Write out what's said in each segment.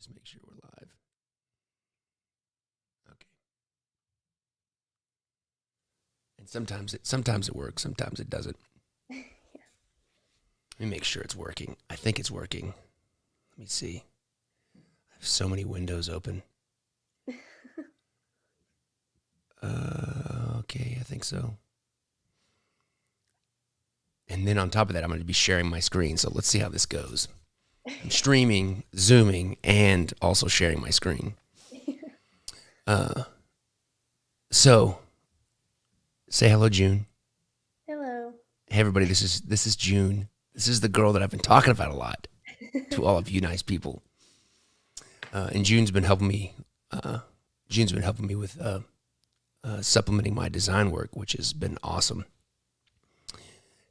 Just make sure we're live. Okay. And sometimes it works, sometimes it doesn't. Yeah. Let me make sure it's working. I think it's working. Let me see. I have so many windows open. Okay, I think so. And then on top of that, I'm going to be sharing my screen. So let's see how this goes. I'm streaming, zooming, and also sharing my screen. So say hello, June. Hello. Hey, everybody. This is June. This is the girl that I've been talking about a lot to all of you nice people. And June's been helping me. June's been helping me with supplementing my design work, which has been awesome.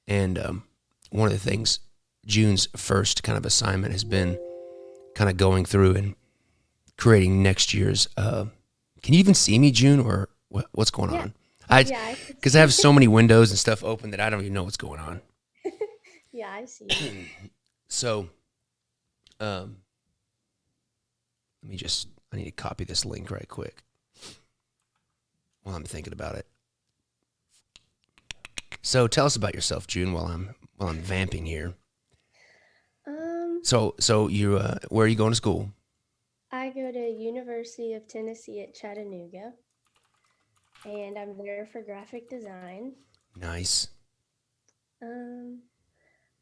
And one of the things, June's first kind of assignment has been kind of going through and creating next year's. Can you even see me, June, or what's going Yeah. on? Yeah, Because I have so many windows and stuff open that I don't even know what's going on. yeah, I see you. So, let me just. I need to copy this link right quick while I'm thinking about it. So tell us about yourself, June, while I'm vamping here. So you where are you going to school? I go to University of Tennessee at Chattanooga, and I'm there for graphic design. Nice. Um,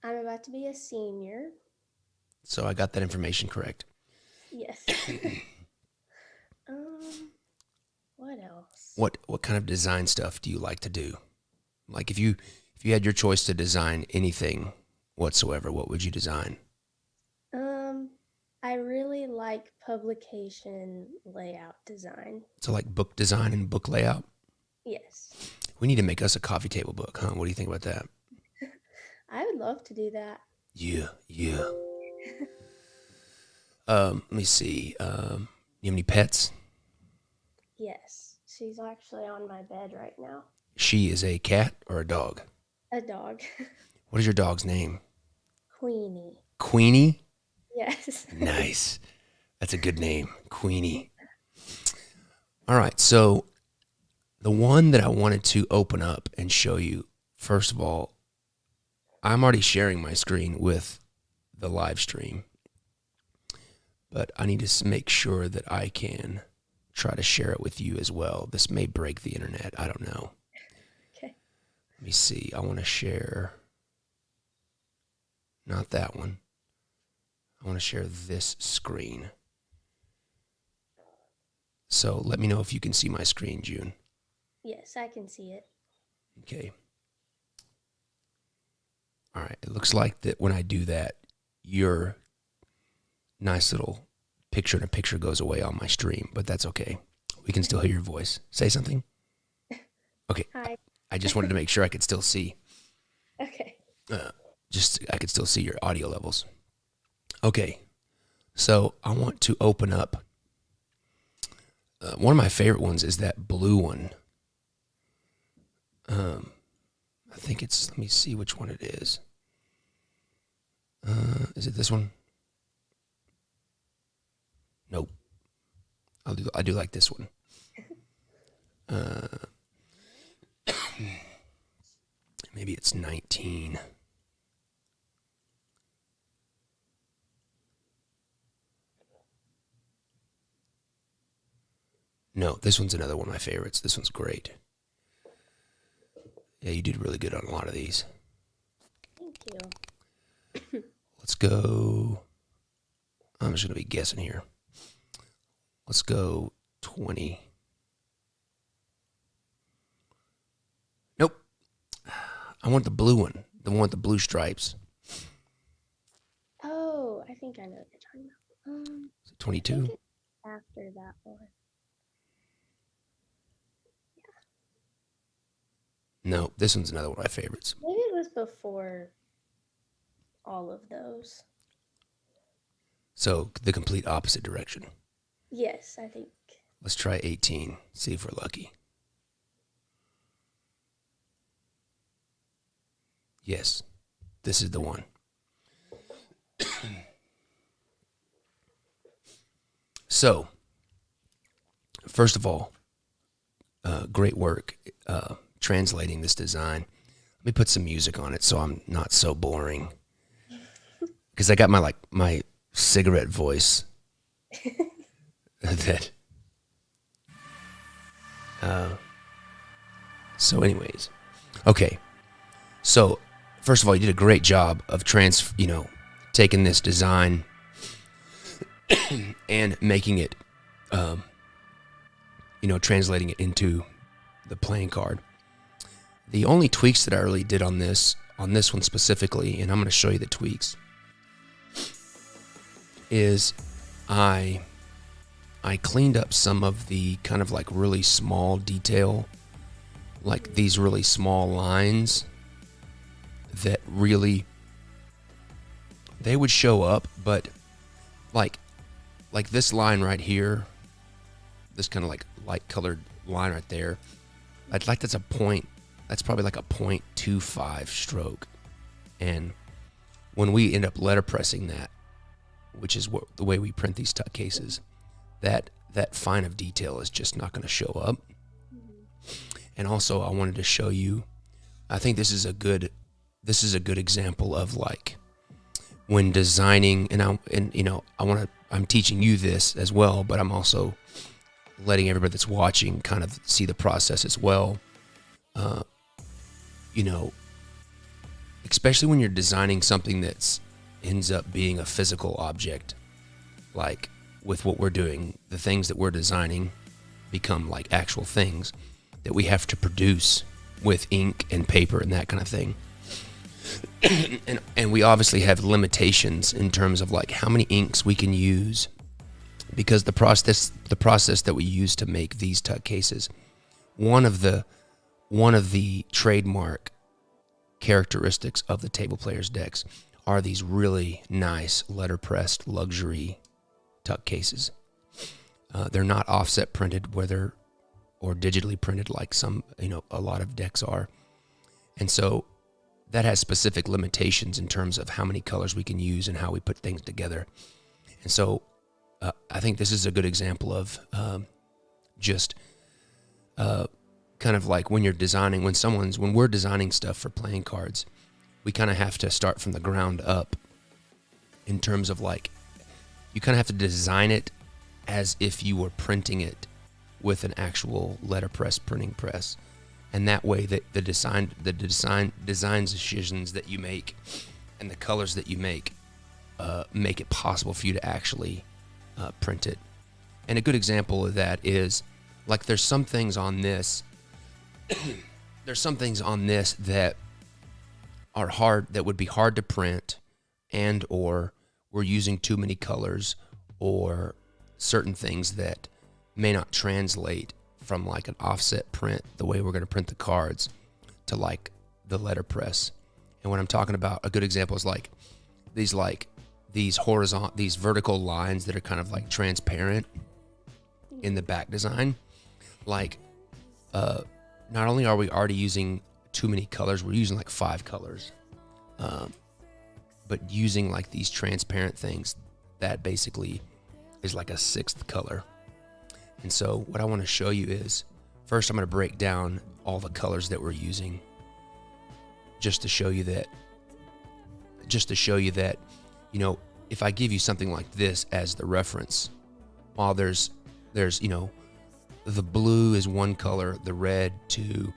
I'm about to be a senior. So I got that information correct. Yes. Um, what else? What kind of design stuff do you like to do? Like if you had your choice to design anything whatsoever, what would you design? Um, I really like publication layout design. So like book design and book layout. Yes. We need to make us a coffee table book, huh? What do you think about that? I would love to do that. Yeah, yeah. Let me see. You have any pets? Yes. She's actually on my bed right now. She is a cat or a dog? A dog. What is your dog's name? Queenie. Queenie? Yes. Nice. That's a good name, Queenie. All right, so the one that I wanted to open up and show you, first of all, I'm already sharing my screen with the live stream, but I need to make sure that I can try to share it with you as well. This may break the internet. I don't know. Okay. Let me see. I want to share, not that one. I want to share this screen. So let me know if you can see my screen, June. Yes, I can see it. Okay. All right. It looks like that when I do that, your nice little picture in a picture goes away on my stream, but that's okay. We can still hear your voice. Say something. Okay. Hi. I just wanted to make sure I could still see. Okay. I could still see your audio levels. Okay. So I want to open up. One of my favorite ones is that blue one. I think it's. Let me see which one it is. Is it this one? Nope. I do like this one. Maybe it's 19. No, this one's another one of my favorites. This one's great. Yeah, you did really good on a lot of these. Thank you. Let's go. I'm just going to be guessing here. Let's go 20. Nope. I want the blue one, the one with the blue stripes. Oh, I think I know what you're talking about. Is it I think 22? it's after that one. No, this one's another one of my favorites. Maybe it was before all of those. So the complete opposite direction. Yes, I think. Let's try 18. See if we're lucky. Yes, this is the one. So, first of all, great work translating this design. Let me put some music on it so I'm not so boring. Because I got my cigarette voice. That. So, anyways, okay. So, first of all, you did a great job of taking this design and making it, translating it into the playing card. The only tweaks that I really did on this one specifically, and I'm going to show you the tweaks, is I cleaned up some of the kind of like really small detail, like these really small lines that really, they would show up, but like this line right here, this kind of like light colored line right there, that's probably like a 0.25 stroke. And when we end up letter pressing that, which is the way we print these tuck cases, that fine of detail is just not going to show up. And also, I wanted to show you, I think this is a good example of like when designing, I'm teaching you this as well, but I'm also letting everybody that's watching kind of see the process as well. Especially when you're designing something that's ends up being a physical object, like with what we're doing, the things that we're designing become like actual things that we have to produce with ink and paper and that kind of thing. and we obviously have limitations in terms of like how many inks we can use, because the process that we use to make these tuck cases, one of the trademark characteristics of the Table Players decks are these really nice letterpressed luxury tuck cases. They're not offset printed or digitally printed like a lot of decks are. And so that has specific limitations in terms of how many colors we can use and how we put things together. And so I think this is a good example of kind of like when we're designing stuff for playing cards, we kind of have to start from the ground up in terms of like, you kind of have to design it as if you were printing it with an actual letterpress printing press. And that way that the design decisions that you make and the colors that you make it possible for you to actually print it. And a good example of that is like there's some things on this that are hard, that would be hard to print, and or we're using too many colors, or certain things that may not translate from like an offset print, the way we're going to print the cards, to like the letterpress. And when I'm talking about, a good example is like these vertical lines that are kind of like transparent in the back design. Like, not only are we already using too many colors, we're using like 5 colors, but using like these transparent things, that basically is like a 6th color. And so what I want to show you is, first I'm going to break down all the colors that we're using, just to show you that, if I give you something like this as the reference, while there's the blue is 1 color, the red 2,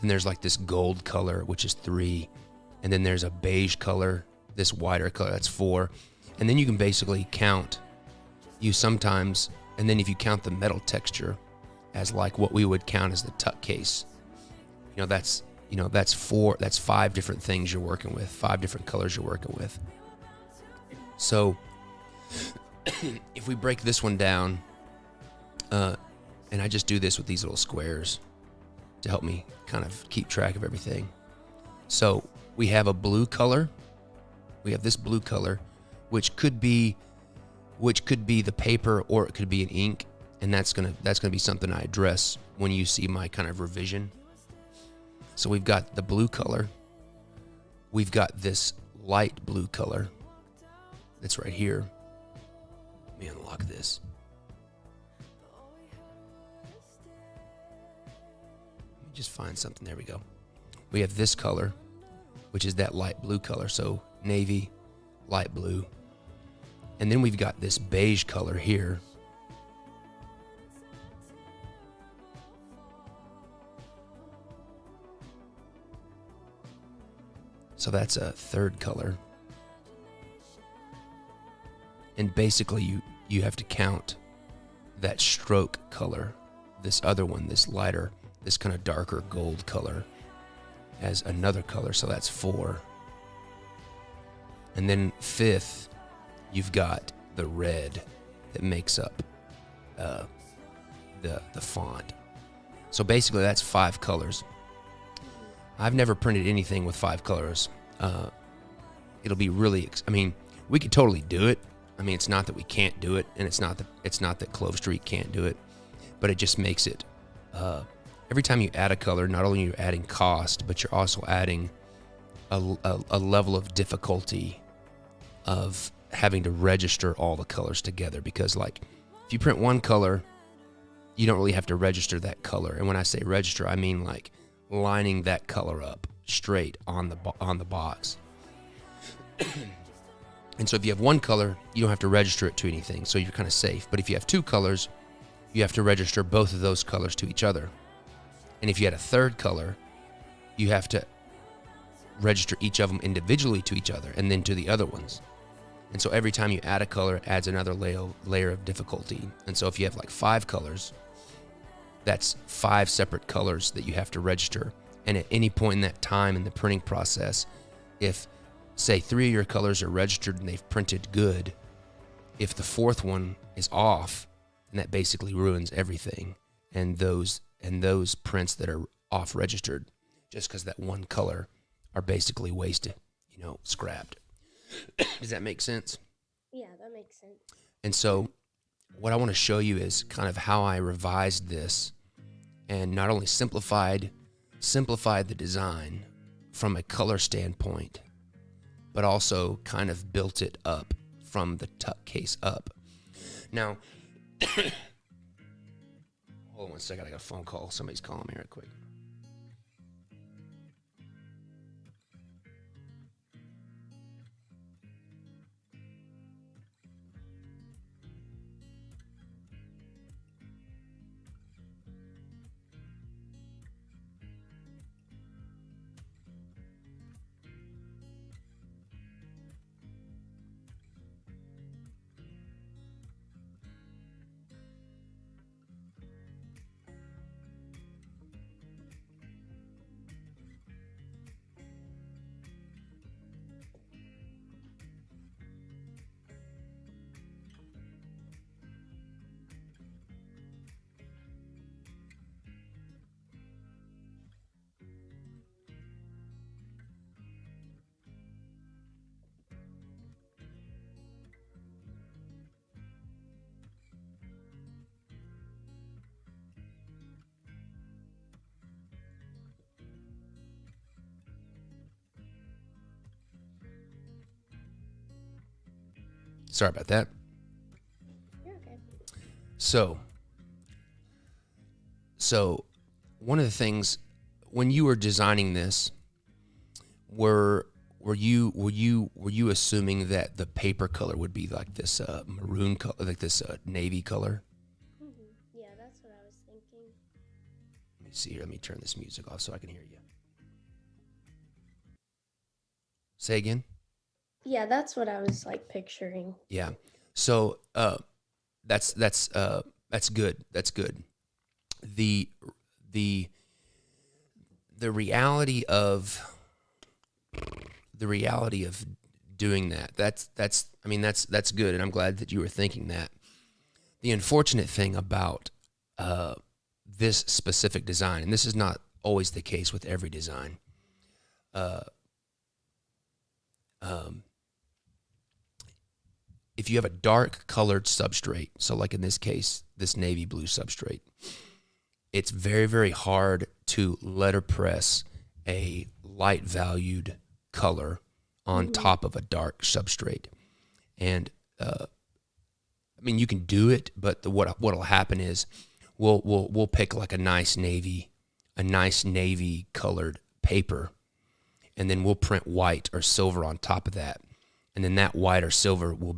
then there's like this gold color, which is 3, and then there's a beige color, this whiter color, that's 4. And then you can basically count, and then if you count the metal texture as like what we would count as the tuck case, that's 5 different things you're working with, 5 different colors you're working with. So if we break this one down, and I just do this with these little squares to help me kind of keep track of everything. So we have a blue color. We have this blue color, which could be the paper, or it could be an ink, and that's gonna be something I address when you see my kind of revision. So we've got the blue color. We've got this light blue color that's right here. Let me unlock this. just find something. There we go. We have this color, which is that light blue color. So navy, light blue. And then we've got this beige color here. So that's a third color. And basically you have to count that stroke color, this other one, this lighter, this kind of darker gold color, as another color. So that's 4. And then fifth, you've got the red that makes up the font. So basically that's 5 colors. I've never printed anything with 5 colors. It'll be really, we could totally do it. It's not that we can't do it, and it's not that Clove Street can't do it, but it just makes it, every time you add a color, not only are you adding cost, but you're also adding a level of difficulty of having to register all the colors together. Because like, if you print one color, you don't really have to register that color. And when I say register, I mean like lining that color up straight on the box. And so if you have one color, you don't have to register it to anything, so you're kind of safe. But if you have 2 colors, you have to register both of those colors to each other. And if you had a third color, you have to register each of them individually to each other and then to the other ones. And so every time you add a color, it adds another layer of difficulty. And so if you have like 5 colors, that's 5 separate colors that you have to register. And at any point in that time in the printing process, if say 3 of your colors are registered and they've printed good, if the 4th one is off, then that basically ruins everything. And those prints that are off registered, just because that one color, are basically wasted, scrapped. Does that make sense? Yeah, that makes sense. And so what I want to show you is kind of how I revised this and not only simplified the design from a color standpoint, but also kind of built it up from the tuck case up. Now, hold on one second, I got a phone call. Somebody's calling me right quick. Sorry about that. You're okay. So one of the things when you were designing this, were you assuming that the paper color would be like this maroon color, like this navy color? Yeah, that's what I was thinking. Let me see here. Let me turn this music off so I can hear you. Say again. Yeah, that's what I was like picturing. Yeah. So that's good. That's good. The reality of doing that's good, and I'm glad that you were thinking that. The unfortunate thing about this specific design, and this is not always the case with every design, if you have a dark colored substrate, so like in this case, this navy blue substrate, it's very, very hard to letterpress a light valued color on top of a dark substrate. And you can do it, but what'll happen is we'll pick like a nice navy a nice navy colored paper, and then we'll print white or silver on top of that. And then that white or silver will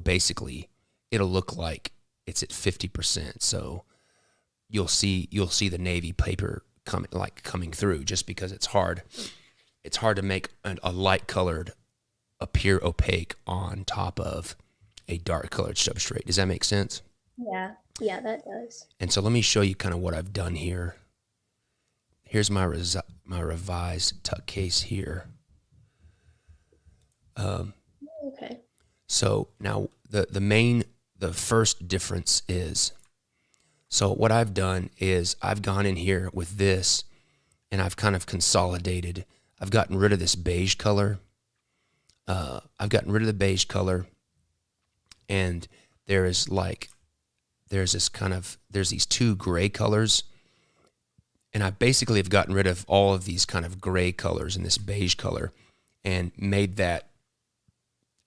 basically, it'll look like it's at 50%. So you'll see the navy paper coming through, just because it's hard. It's hard to make a light colored appear opaque on top of a dark colored substrate. Does that make sense? Yeah, that does. And so let me show you kind of what I've done here. Here's my revised tuck case here. Okay. So now the first difference is, so what I've done is I've gone in here with this and I've kind of consolidated. I've gotten rid of this beige color. I've gotten rid of the beige color, and there's these two gray colors, and I basically have gotten rid of all of these kind of gray colors and this beige color, and made that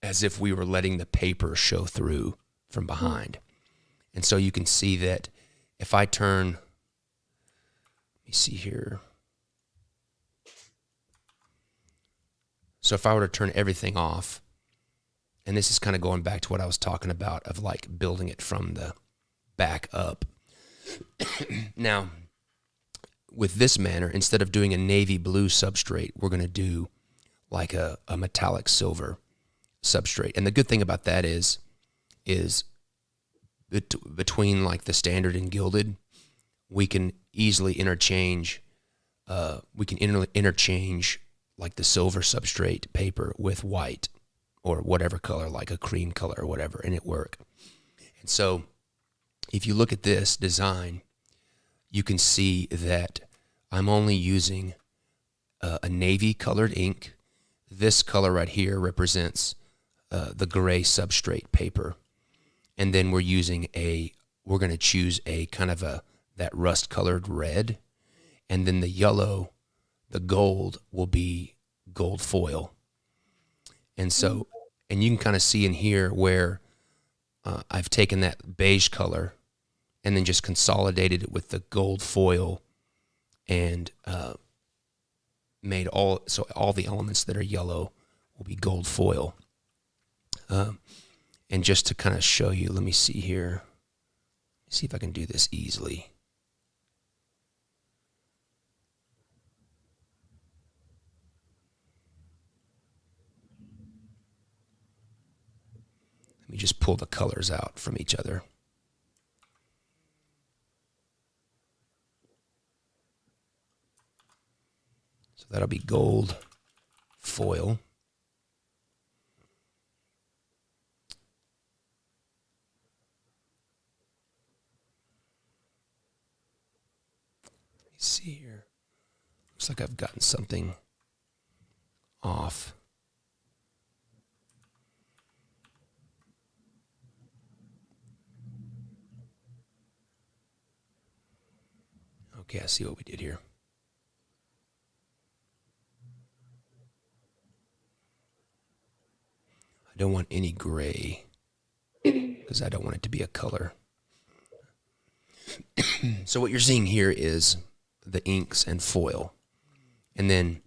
as if we were letting the paper show through from behind. And so you can see that if I turn, let me see here. So if I were to turn everything off, and this is kind of going back to what I was talking about of like building it from the back up. Now, with this manner, instead of doing a navy blue substrate, we're going to do like a metallic silver substrate. And the good thing about that is between like the standard and gilded, we can easily interchange. Interchange like the silver substrate paper with white or whatever color, like a cream color or whatever, and it work. And so if you look at this design, you can see that I'm only using a navy colored ink. This color right here represents the gray substrate paper. And then we're going to choose a kind of that rust colored red. And then the yellow, the gold, will be gold foil. And so, and you can kind of see in here where I've taken that beige color and then just consolidated it with the gold foil and made all the elements that are yellow will be gold foil. And just to kind of show you, let me see here. See if I can do this easily. Let me just pull the colors out from each other. So that'll be gold foil. Let me see here. Looks like I've gotten something off. Okay, I see what we did here. I don't want any gray because I don't want it to be a color. So what you're seeing here is the inks and foil, and then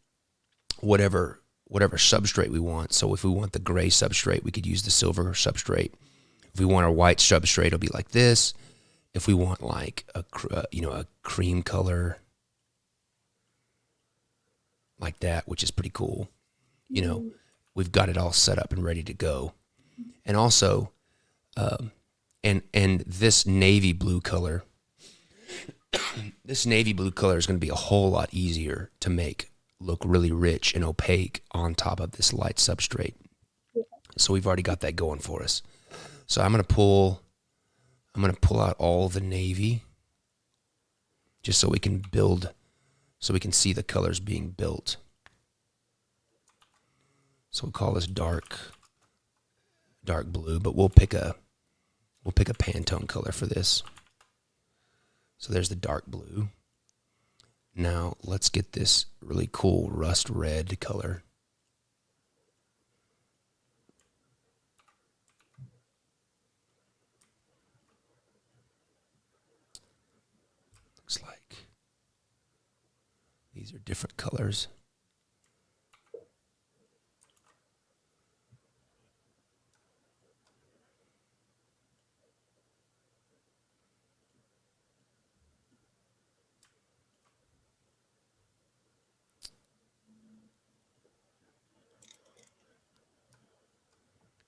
whatever substrate we want. So if we want the gray substrate, we could use the silver substrate. If we want a white substrate, it'll be like this. If we want like a cream color like that, which is pretty cool, we've got it all set up and ready to go. And also, and this navy blue color, this navy blue color is going to be a whole lot easier to make look really rich and opaque on top of this light substrate. So we've already got that going for us. So I'm going to pull out all the navy just so we can see the colors being built. So we'll call this dark blue, but we'll pick a Pantone color for this. So there's the dark blue. Now let's get this really cool rust red color. Looks like These are different colors.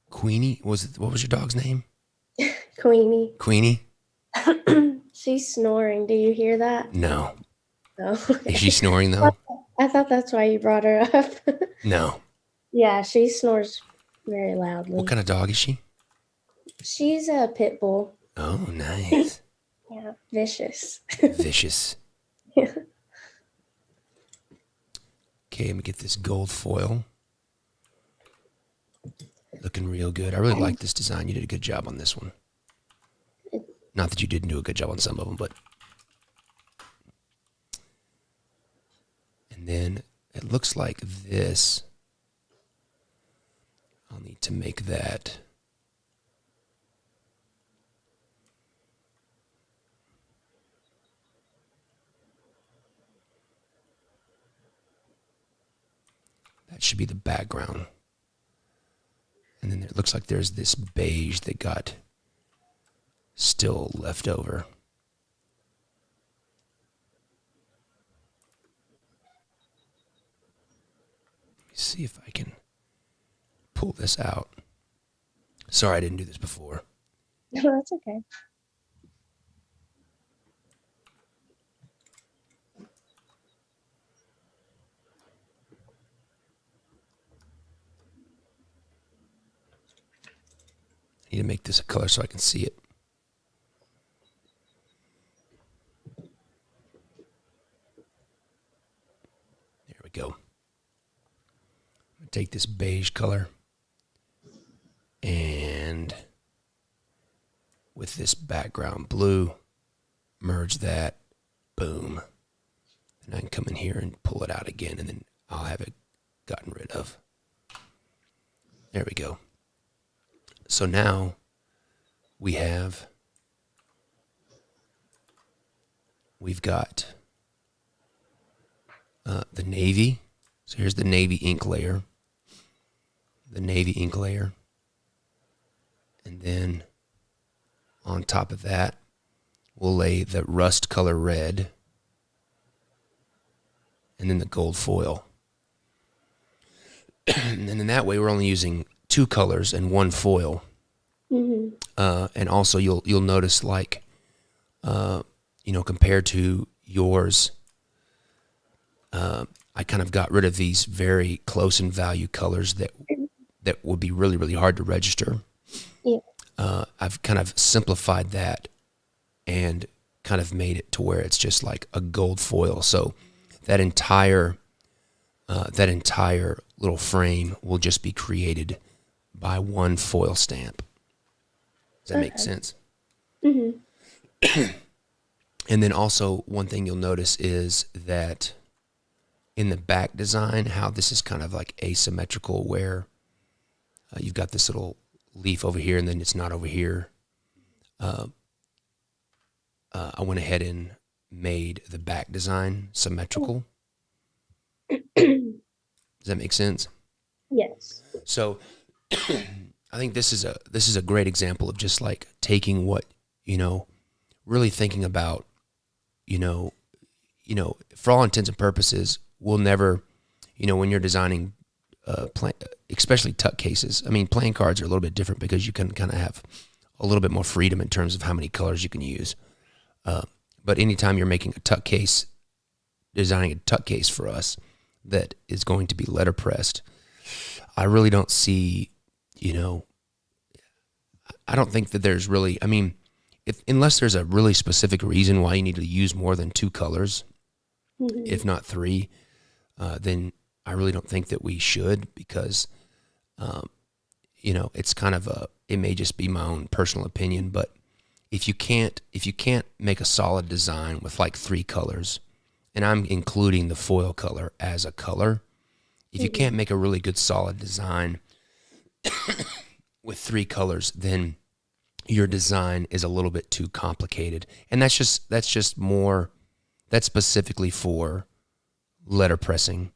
Queenie, what was your dog's name? Queenie. Queenie? She's snoring. Do you hear that? No. Oh, Is she snoring though? I thought that's why you brought her up. No. Yeah, she snores very loudly. What kind of dog is she? She's a pit bull. Oh, nice. Yeah, vicious. Vicious. Yeah. Okay, let me get this gold foil. Looking real good. I really like this design. You did a good job on this one. Not that you didn't do a good job on some of them, but. And then it looks like this. I'll need to make that. That should be the background. And then it looks like there's this beige that got still left over. Let me see if I can pull this out. Sorry, I didn't do this before. No, that's okay. I need to make this a color so I can see it. There we go. I'm going to take this beige color and with this background blue, merge that, boom. And I can come in here and pull it out again, and then I'll have it gotten rid of. There we go. So now we've got the navy. So here's the navy ink layer. The navy ink layer. And then on top of that, we'll lay the rust color red. And then the gold foil. And then that way we're only using 2 colors and 1 foil. Mm-hmm. And also you'll notice, like, compared to yours, I kind of got rid of these very close in value colors that would be really, really hard to register. Yeah. I've kind of simplified that and kind of made it to where it's just like a gold foil. So that entire little frame will just be created by 1 foil stamp. Does that make sense? Mm-hmm. And then also one thing you'll notice is that in the back design, how this is kind of like asymmetrical, where you've got this little leaf over here and then it's not over here. I went ahead and made the back design symmetrical. Does that make sense? Yes. So I think this is a great example of just like taking what, really thinking about, for all intents and purposes, we'll never, when you're designing, especially tuck cases. I mean, playing cards are a little bit different because you can kind of have a little bit more freedom in terms of how many colors you can use. But anytime you're making a tuck case, designing a tuck case for us that is going to be letterpressed, I really don't see, I don't think that there's really, unless there's a really specific reason why you need to use more than 2 colors, Mm-hmm. if not 3, then I really don't think that we should, because, it's kind of it may just be my own personal opinion, but if you can't make a solid design with like 3 colors, and I'm including the foil color as a color, if you can't make a really good solid design with 3 colors, then your design is a little bit too complicated. And that's specifically for letterpressing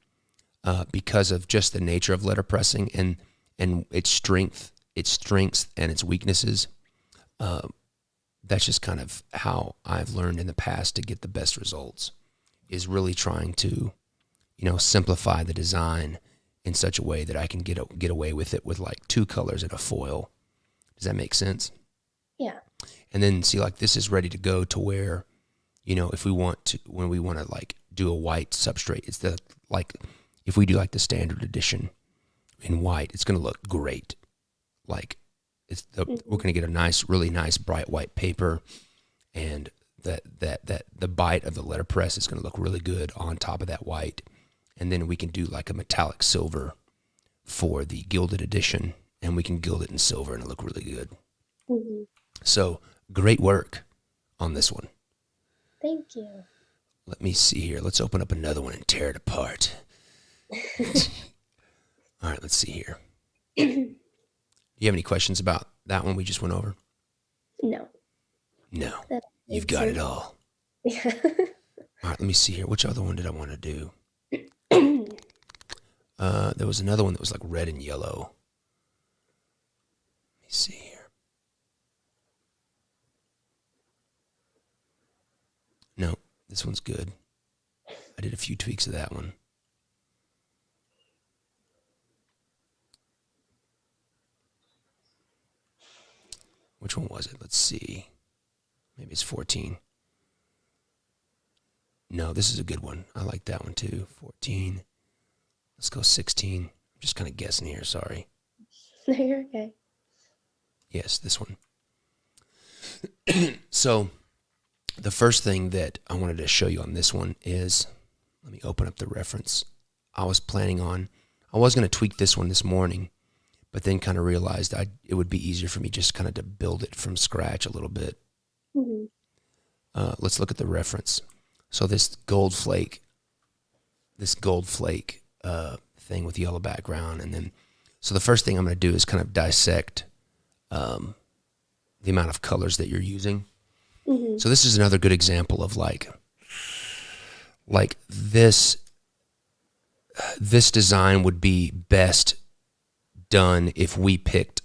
because of just the nature of letterpressing and its strengths and its weaknesses. That's just kind of how I've learned in the past to get the best results, is really trying to, simplify the design in such a way that I can get away with it with like 2 colors and a foil. Does that make sense? Yeah. And then see, like, this is ready to go to where, if we want to, when we want to like do a white substrate, it's if we do like the standard edition in white, it's going to look great. Like we're going to get a really nice bright white paper, and that the bite of the letterpress is going to look really good on top of that white. And then we can do like a metallic silver for the gilded edition, and we can gild it in silver and it'll look really good. Mm-hmm. So great work on this one. Thank you. Let me see here. Let's open up another one and tear it apart. All right, let's see here. Do you have any questions about that one we just went over? No. No. That You've makes got it sense. all. Yeah. All right, let me see here. Which other one did I want to do? There was another one that was like red and yellow. Let me see here. No, this one's good. I did a few tweaks of that one. Which one was it? Let's see. Maybe it's 14. No, this is a good one. I like that one too. 14. Let's go 16. I'm just kind of guessing here. Sorry. No, you're okay. Yes, this one. So the first thing that I wanted to show you on this one is, let me open up the reference. I was going to tweak this one this morning, but then kind of realized it would be easier for me just kind of to build it from scratch a little bit. Mm-hmm. Let's look at the reference. So this gold flake thing with yellow background, and then so the first thing I'm going to do is kind of dissect the amount of colors that you're using. Mm-hmm. So this is another good example of like this design would be best done if we picked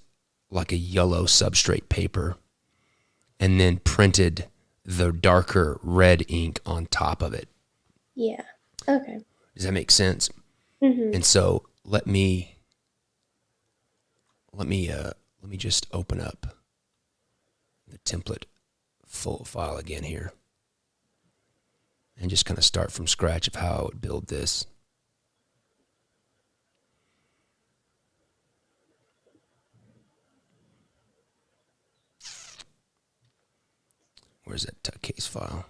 like a yellow substrate paper and then printed the darker red ink on top of it. Yeah. Okay. Does that make sense? Mm-hmm. And so let me just open up the template full file again here and just kind of start from scratch of how I would build this. Where's that tuck case file?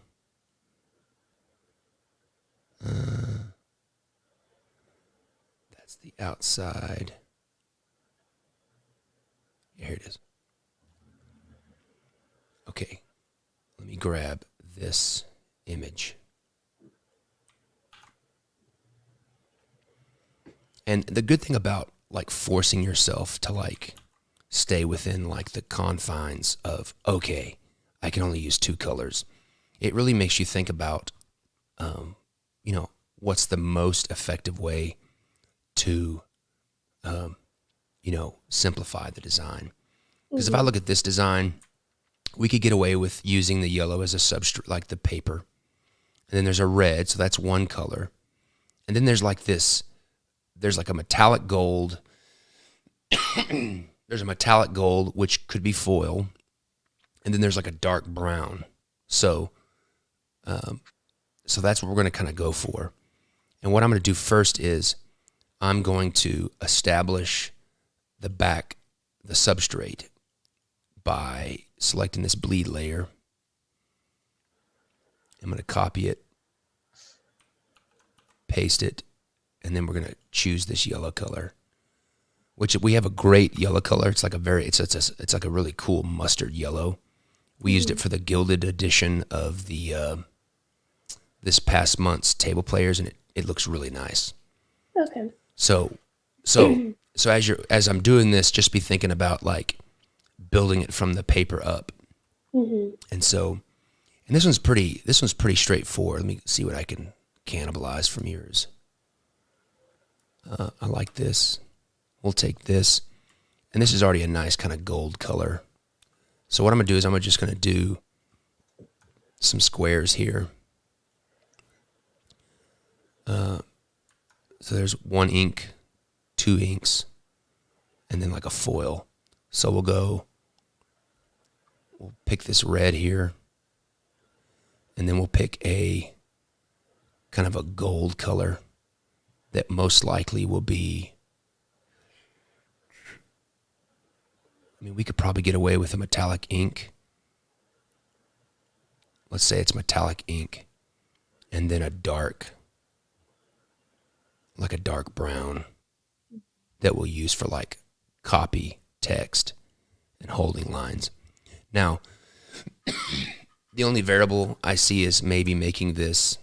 That's the outside. Here it is. Okay, let me grab this image. And the good thing about like forcing yourself to like stay within like the confines of, okay, I can only use 2 colors. It really makes you think about, what's the most effective way to, simplify the design. Because if I look at this design, we could get away with using the yellow as a substrate, like the paper. And then there's a red, so that's one color. And then there's like a metallic gold. There's a metallic gold, which could be foil. And then there's like a dark brown. So that's what we're going to kind of go for. And what I'm going to do first is I'm going to establish the substrate by selecting this bleed layer. I'm going to copy it, paste it, and then we're going to choose this yellow color, which we have a great yellow color. It's like it's like a really cool mustard yellow. We used it for the gilded edition of the this past month's table players, and it looks really nice. Okay. So as I'm doing this, just be thinking about like building it from the paper up. Mm-hmm. And this one's pretty straightforward. Let me see what I can cannibalize from yours. I like this. We'll take this. And this is already a nice kind of gold color. So what I'm going to do is I'm just going to do some squares here. So there's 1 ink, 2 inks, and then like a foil. So we'll pick this red here, and then we'll pick a kind of a gold color that most likely will be, I mean, we could probably get away with a metallic ink. Let's say it's metallic ink, and then a dark, like a dark brown that we'll use for like copy, text, and holding lines. Now, the only variable I see is maybe making this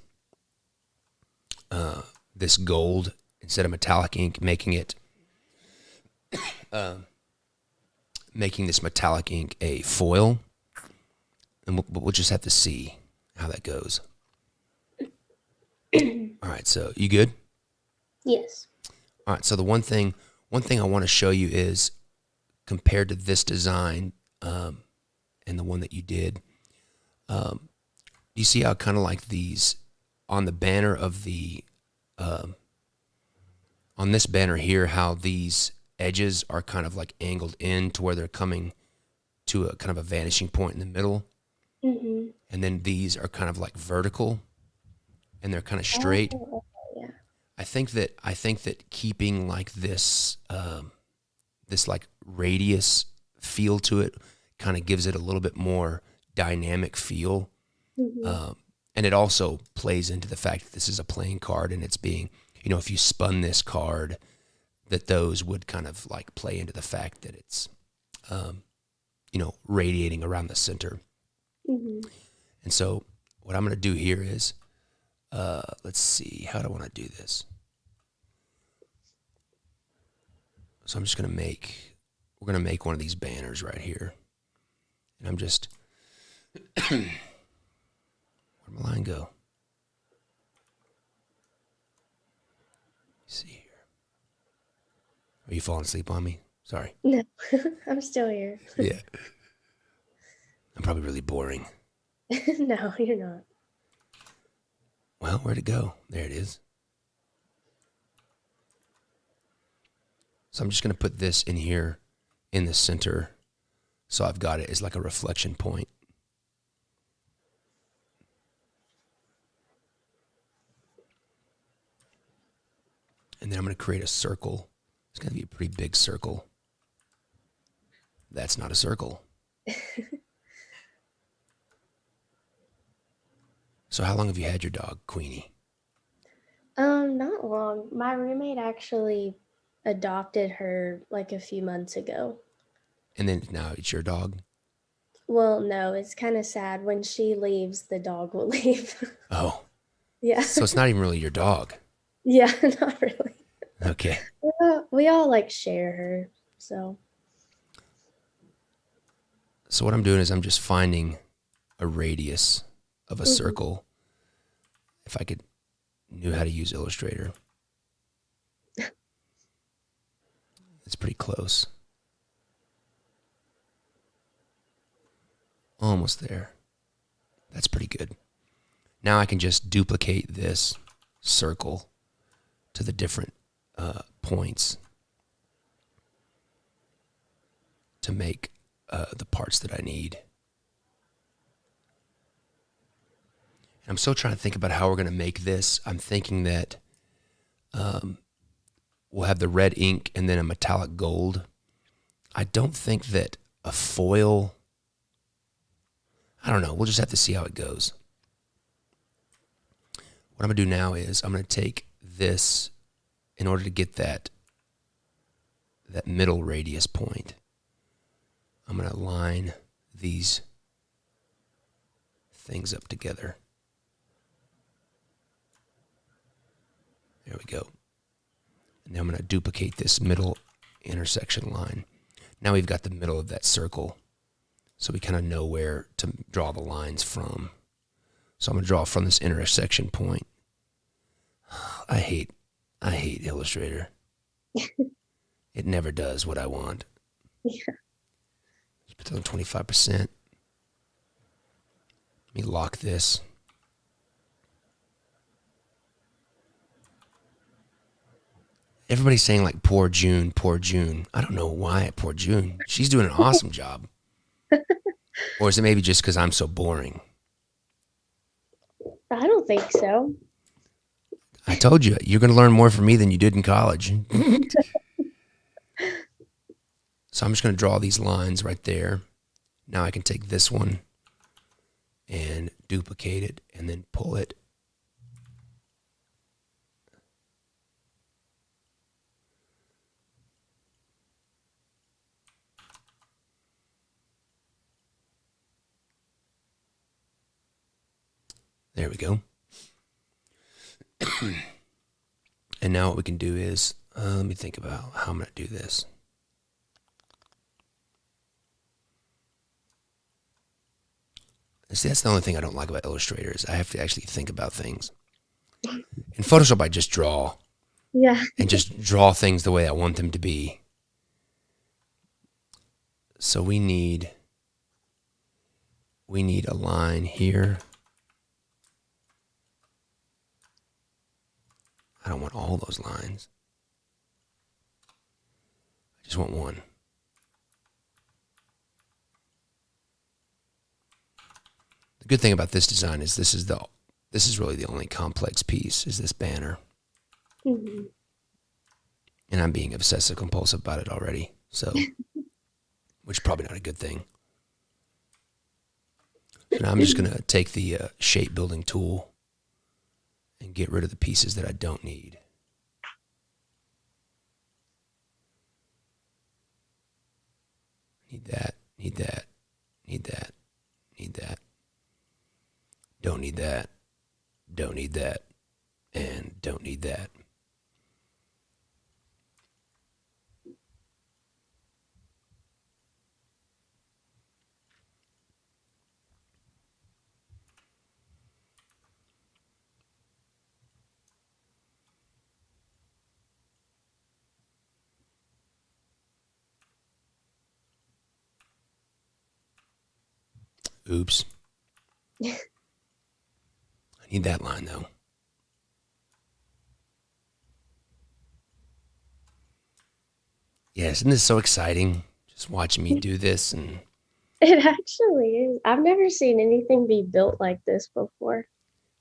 this gold instead of metallic ink, making this metallic ink a foil, and we'll just have to see how that goes. All right, so you good? Yes. All right, so the one thing I want to show you is compared to this design and the one that you did. You see how kind of like these on the banner of the on this banner here, how these edges are kind of like angled in to where they're coming to a kind of a vanishing point in the middle. Mm-hmm. And then these are kind of like vertical and they're kind of straight. Oh, okay, yeah. I think that keeping like this this like radius feel to it kind of gives it a little bit more dynamic feel. Mm-hmm. And it also plays into the fact that this is a playing card and it's being, you know, if you spun this card, that those would kind of like play into the fact that it's, you know, radiating around the center. Mm-hmm. And so what I'm going to do here is, let's see, how do I want to do this? So I'm just going to we're going to make one of these banners right here. And I'm just, where'd my line go? Let's see here. Are you falling asleep on me? Sorry. No, I'm still here. Yeah. I'm probably really boring. No, you're not. Well, where'd it go? There it is. So I'm just going to put this in here in the center. So I've got it as like a reflection point. And then I'm going to create a circle. It's going to be a pretty big circle. That's not a circle. So how long have you had your dog, Queenie? Not long. My roommate actually adopted her like a few months ago. And then now it's your dog? Well, no, it's kind of sad. When she leaves, the dog will leave. Oh. Yeah. So it's not even really your dog. Yeah, not really. Okay. We all like share her, so. So what I'm doing is I'm just finding a radius of a circle. If I knew how to use Illustrator. It's pretty close. Almost there. That's pretty good. Now I can just duplicate this circle to the different points to make the parts that I need. And I'm still trying to think about how we're going to make this. I'm thinking that we'll have the red ink and then a metallic gold. I don't think that a foil, I don't know. We'll just have to see how it goes. What I'm going to do now is I'm going to take this in order to get that middle radius point. I'm going to line these things up together. There we go. And then I'm going to duplicate this middle intersection line. Now we've got the middle of that circle. So we kind of know where to draw the lines from. So I'm going to draw from this intersection point. I hate Illustrator. It never does what I want. Yeah. Put it on 25%. Let me lock this. Everybody's saying like poor June, poor June. I don't know why poor June. She's doing an awesome job. Or is it maybe just because I'm so boring? I don't think so. I told you, you're going to learn more from me than you did in college. So I'm just going to draw these lines right there. Now I can take this one and duplicate it and then pull it. There we go. And now what we can do is, let me think about how I'm going to do this. See, that's the only thing I don't like about Illustrator is I have to actually think about things. In Photoshop, I just draw. Yeah. And just draw things the way I want them to be. So we need a line here. I don't want all those lines. I just want one. The good thing about this design is this is really the only complex piece is this banner. Mm-hmm. And I'm being obsessive compulsive about it already. So, which is probably not a good thing. So now I'm just going to take the shape building tool and get rid of the pieces that I don't need. Need that, need that, need that, need that. Don't need that, don't need that, and don't need that. Oops. I need that line though. Yes, isn't this so exciting? Just watching me do this and It actually is. I've never seen anything be built like this before.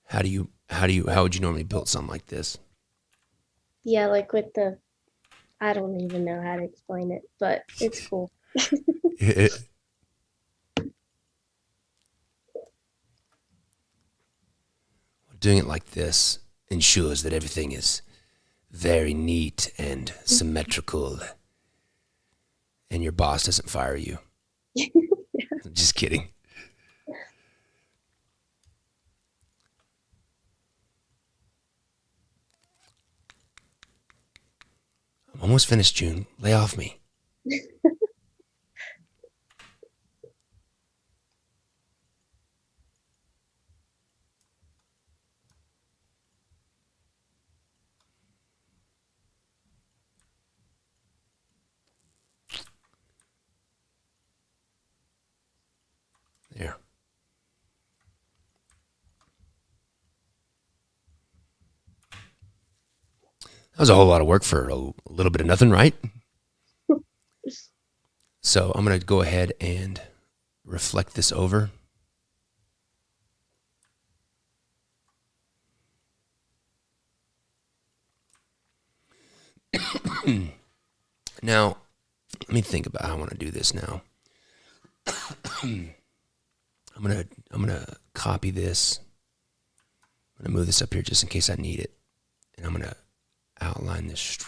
how would you normally build something like this? Yeah, like with the, I don't even know how to explain it, but it's cool. Doing it like this ensures that everything is very neat and symmetrical and your boss doesn't fire you. Just kidding. I'm almost finished, June. Lay off me. There. That was a whole lot of work for a little bit of nothing, right? So I'm going to go ahead and reflect this over. Now, let me think about how I want to do this now. I'm gonna copy this. I'm gonna move this up here just in case I need it, and I'm gonna outline this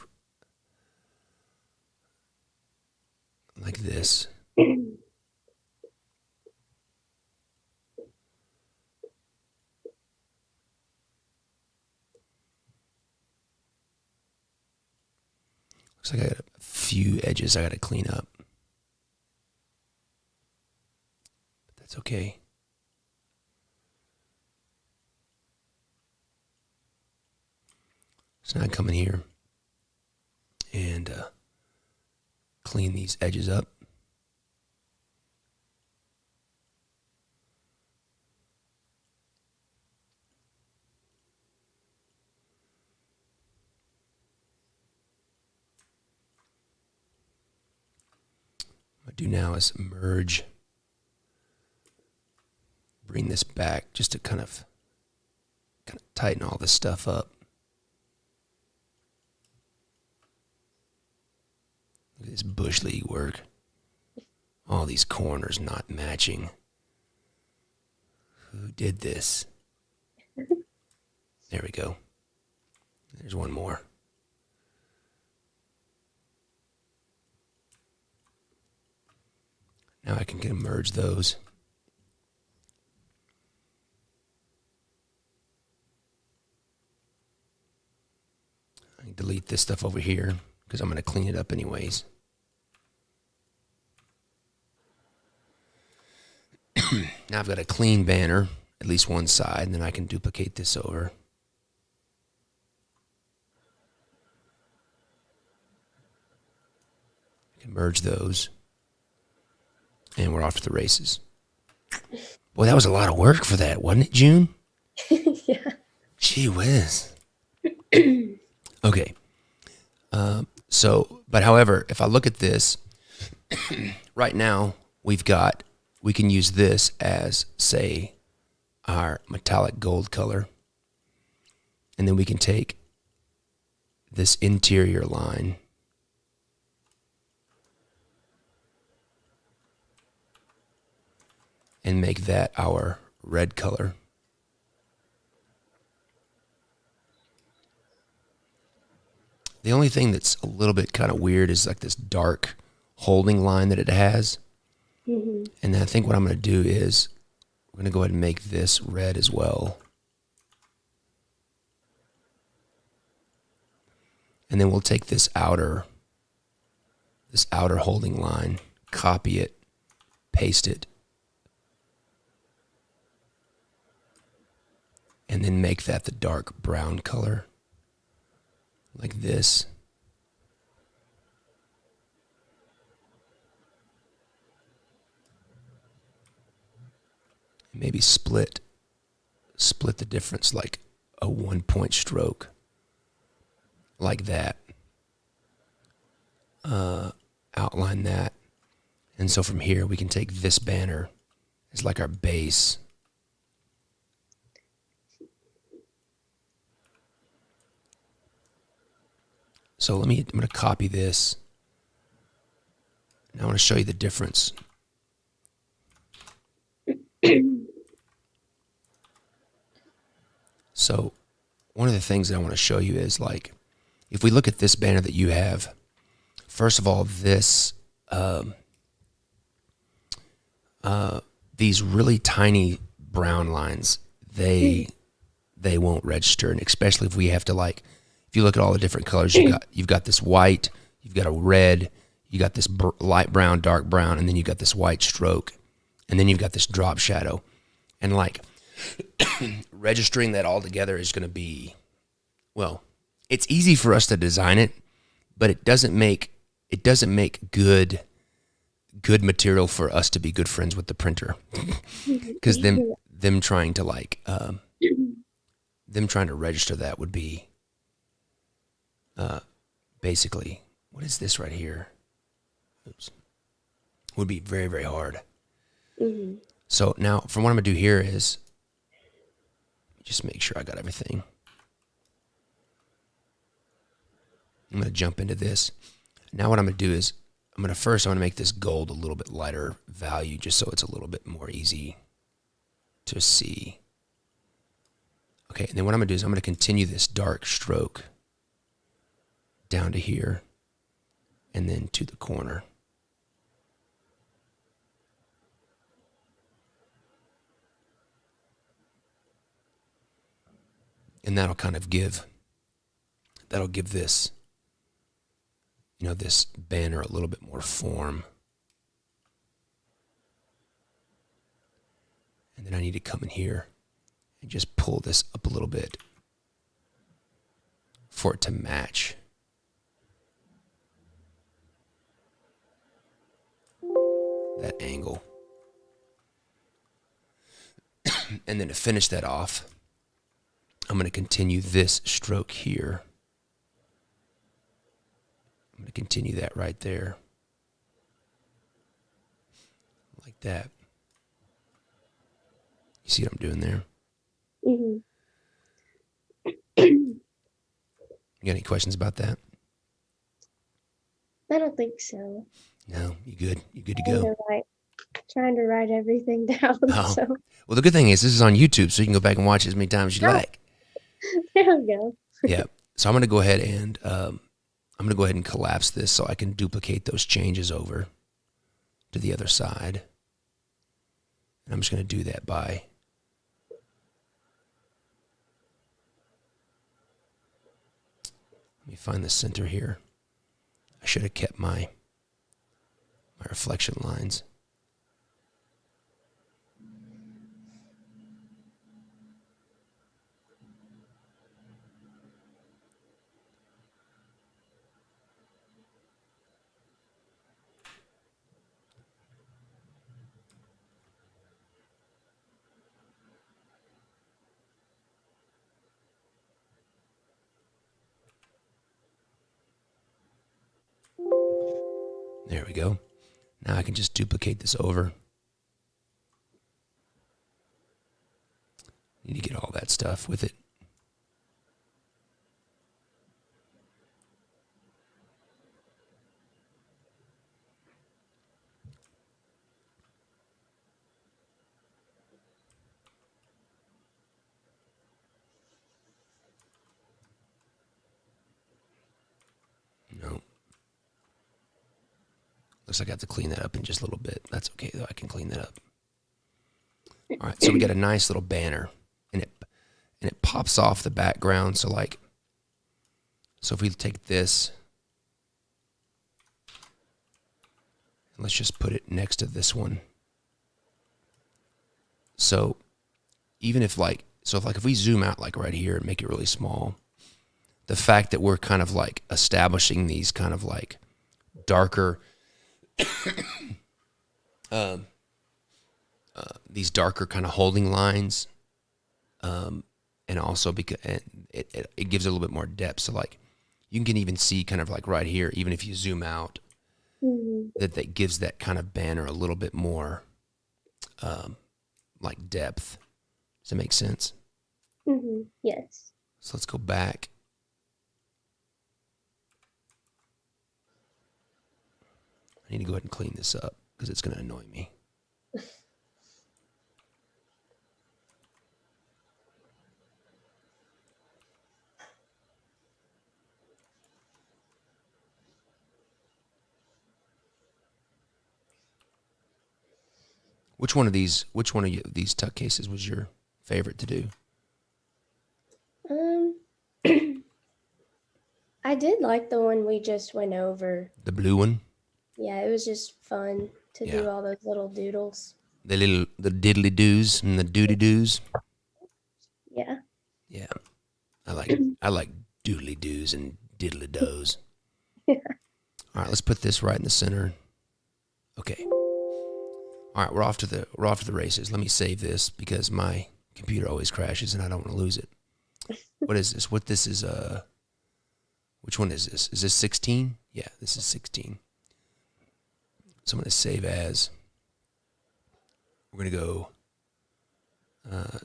like this. Looks like I got a few edges I got to clean up, but that's okay. So now I come in here and clean these edges up. What I do now is merge, bring this back just to kind of tighten all this stuff up. Look at this bush league work. All these corners not matching. Who did this? There we go. There's one more. Now I can merge those. I can delete this stuff over here because I'm going to clean it up anyways. Now I've got a clean banner, at least one side, and then I can duplicate this over. I can merge those. And we're off to the races. Boy, that was a lot of work for that, wasn't it, June? Yeah. Gee whiz. Okay. But however, if I look at this, right now we can use this as, say, our metallic gold color. And then we can take this interior line and make that our red color. The only thing that's a little bit kind of weird is like this dark holding line that it has. Mm-hmm. And then I think what I'm going to do is we're going to go ahead and make this red as well. And then we'll take this outer holding line, copy it, paste it, and then make that the dark brown color, like this. Maybe split the difference like a 1-point stroke, like that. Outline that. And so from here we can take this banner as like our base. So I'm going to copy this. Now I want to show you the difference. So one of the things that I want to show you is, like, if we look at this banner that you have, first of all, this these really tiny brown lines, they won't register, and especially if we have to, like, if you look at all the different colors, you've got this white, you've got a red, you got this light brown, dark brown, and then you've got this white stroke, and then you've got this drop shadow, and like registering that all together is going to be, well, it's easy for us to design it, but it doesn't make good material for us to be good friends with the printer, because them trying to register that would be basically, what is this right here? Oops. Would be very, very hard. Mm-hmm. So now, from what I'm gonna do here is just make sure I got everything. I'm gonna jump into this. Now what I'm gonna do is I'm gonna make this gold a little bit lighter value, just so it's a little bit more easy to see. Okay, and then what I'm gonna do is I'm gonna continue this dark stroke down to here and then to the corner. And that'll give this, this banner a little bit more form. And then I need to come in here and just pull this up a little bit for it to match. That angle. And then to finish that off, I'm going to continue this stroke here. I'm going to continue that right there. Like that. You see what I'm doing there? Mm-hmm. You got any questions about that? I don't think so. No, you good? You good to Trying go? to trying to write everything down. Oh, So well, the good thing is this is on YouTube, so you can go back and watch it as many times as you Oh. like. there we go. Yeah. So I'm going to go ahead and collapse this so I can duplicate those changes over to the other side. And I'm just going to do that by let me find the center here. I should have kept my reflection lines. There we go. Now I can just duplicate this over. Need to get all that stuff with it. No. Looks like I have to clean that up in just a little bit. That's okay, though. I can clean that up. All right, so we got a nice little banner, and it pops off the background. So if we take this, let's just put it next to this one. So even if if we zoom out like right here and make it really small, the fact that we're kind of like establishing these kind of like darker these darker kind of holding lines, and also because it gives it a little bit more depth. So like you can even see kind of like right here, even if you zoom out, that gives that kind of banner a little bit more like depth. Does that make sense? Yes. So let's go back. I need to go ahead and clean this up because it's going to annoy me. Which one of these tuck cases was your favorite to do? I did like the one we just went over. The blue one? Yeah, it was just fun to Yeah. do all those little doodles. The diddly doos and the doody doos. Yeah. Yeah. I like doodly doos and diddly does. Yeah. All right, let's put this right in the center. Okay. All right, we're off to the races. Let me save this because my computer always crashes and I don't want to lose it. What is this? Which one is this? Is this 16? Yeah, this is 16. So I'm going to save as. We're going to go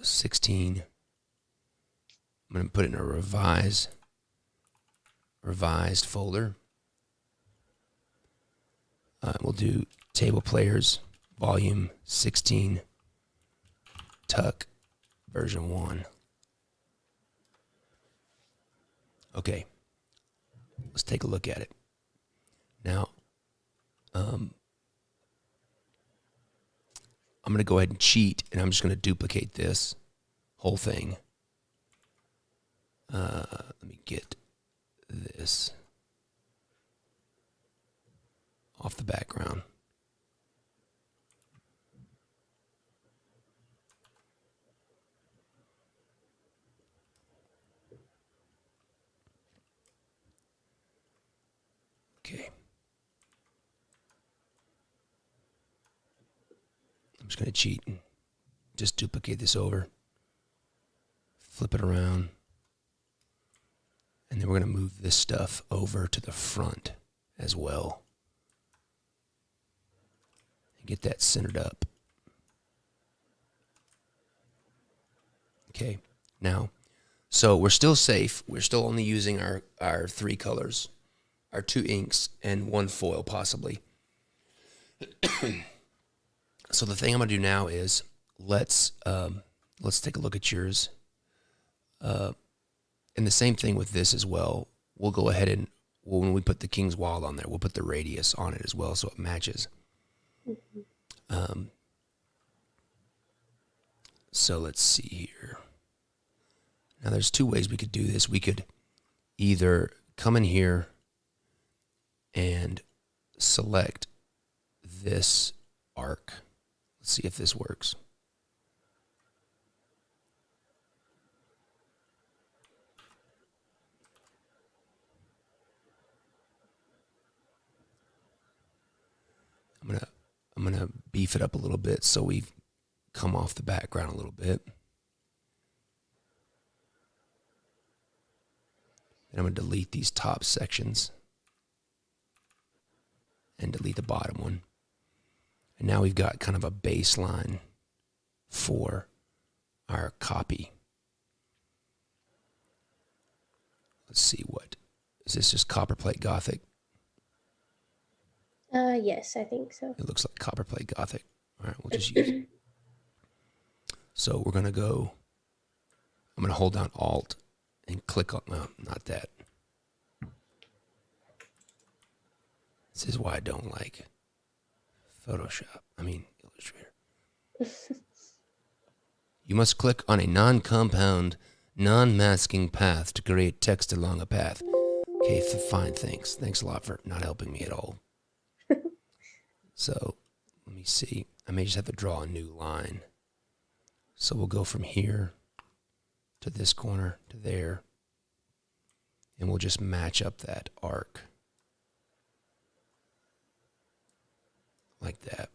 16. I'm going to put it in a revised folder. We'll do table players, volume 16, tuck, version 1. Okay, let's take a look at it. Now, I'm going to go ahead and cheat, and I'm just going to duplicate this whole thing. Let me get this off the background. Okay. I'm just going to cheat and just duplicate this over. Flip it around. And then we're going to move this stuff over to the front as well. And get that centered up. Okay. Now, so we're still safe. We're still only using our 3 colors, our 2 inks, and 1 foil possibly. So the thing I'm going to do now is let's take a look at yours. And the same thing with this as well. We'll go ahead and when we put the King's Wild on there, we'll put the radius on it as well so it matches. So let's see here. Now there's 2 ways we could do this. We could either come in here and select this arc. Let's see if this works. I'm gonna beef it up a little bit so we come off the background a little bit. And I'm gonna delete these top sections and delete the bottom one. And now we've got kind of a baseline for our copy. Let's see, what is this? Just Copperplate Gothic? Yes, I think so. It looks like Copperplate Gothic. All right, we'll just use it. So we're gonna go. I'm gonna hold down Alt and click on. No, not that. This is why I don't like Photoshop. Illustrator. You must click on a non-compound, non-masking path to create text along a path. Okay, fine, thanks. Thanks a lot for not helping me at all. So, let me see. I may just have to draw a new line. So we'll go from here to this corner to there. And we'll just match up that arc. Like that.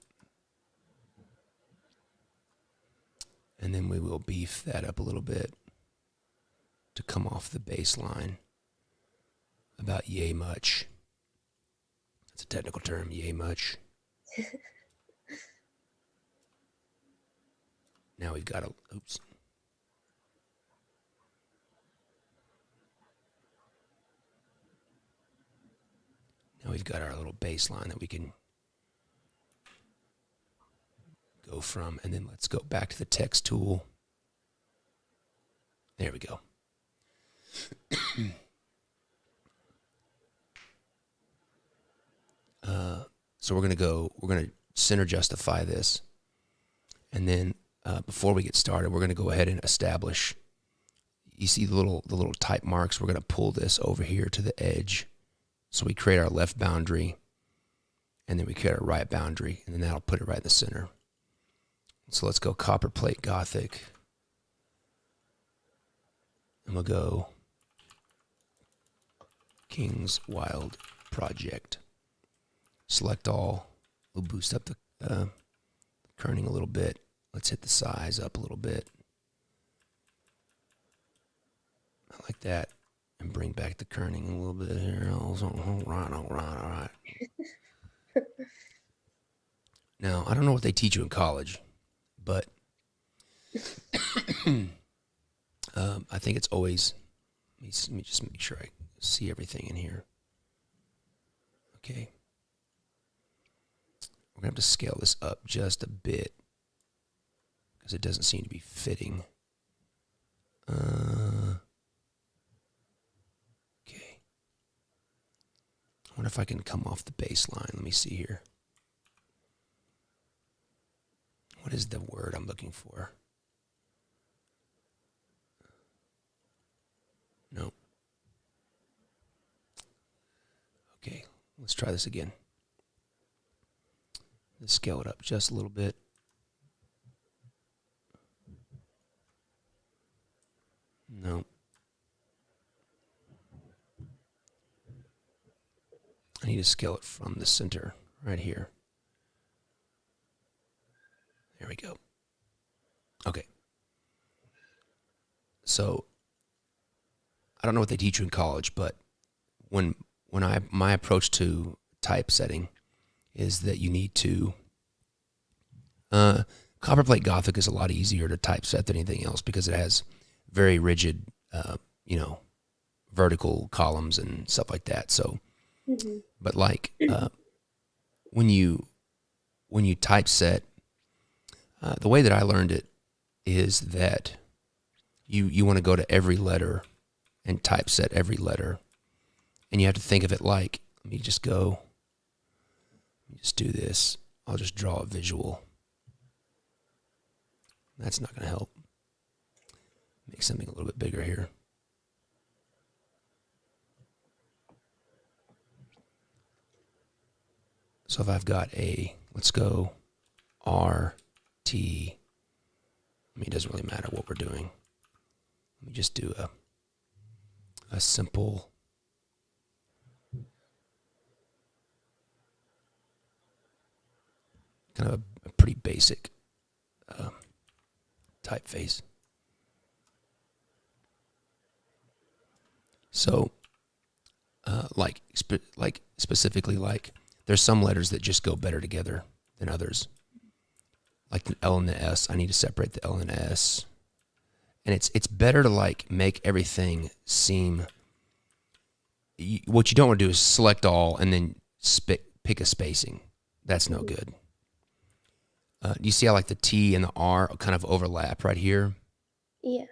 And then we will beef that up a little bit to come off the baseline about yay much. That's a technical term, yay much. Now we've got oops. Now we've got our little baseline that we can go from, and then let's go back to the text tool. There we go. So we're going to center justify this. And then before we get started, we're going to go ahead and establish, you see the little type marks, we're going to pull this over here to the edge. So we create our left boundary, and then we create our right boundary, and then that'll put it right in the center. So let's go Copperplate Gothic. And we'll go King's Wild Project. Select all. We'll boost up the kerning a little bit. Let's hit the size up a little bit. I like that. And bring back the kerning a little bit here. All right. Now, I don't know what they teach you in college, but I think it's always, let me just make sure I see everything in here. Okay. We're going to have to scale this up just a bit because it doesn't seem to be fitting. Okay. I wonder if I can come off the baseline. Let me see here. What is the word I'm looking for? No. Okay, let's try this again. Let's scale it up just a little bit. No. I need to scale it from the center right here. There we go. Okay. So I don't know what they teach you in college, but my approach to typesetting is that you need to Copperplate Gothic is a lot easier to typeset than anything else because it has very rigid, vertical columns and stuff like that. So, but like when you typeset, the way that I learned it is that you want to go to every letter and typeset every letter, and you have to think of it like, let me just do this. I'll just draw a visual. That's not going to help. Make something a little bit bigger here. So if I've got let's go R, T. I mean, it doesn't really matter what we're doing. Let me just do a simple kind of a pretty basic typeface. So, specifically, there's some letters that just go better together than others. Like the L and the S, I need to separate the L and the S, and it's better to make everything seem. What you don't want to do is select all and then pick a spacing. That's no good. You see how the T and the R kind of overlap right here? Yeah.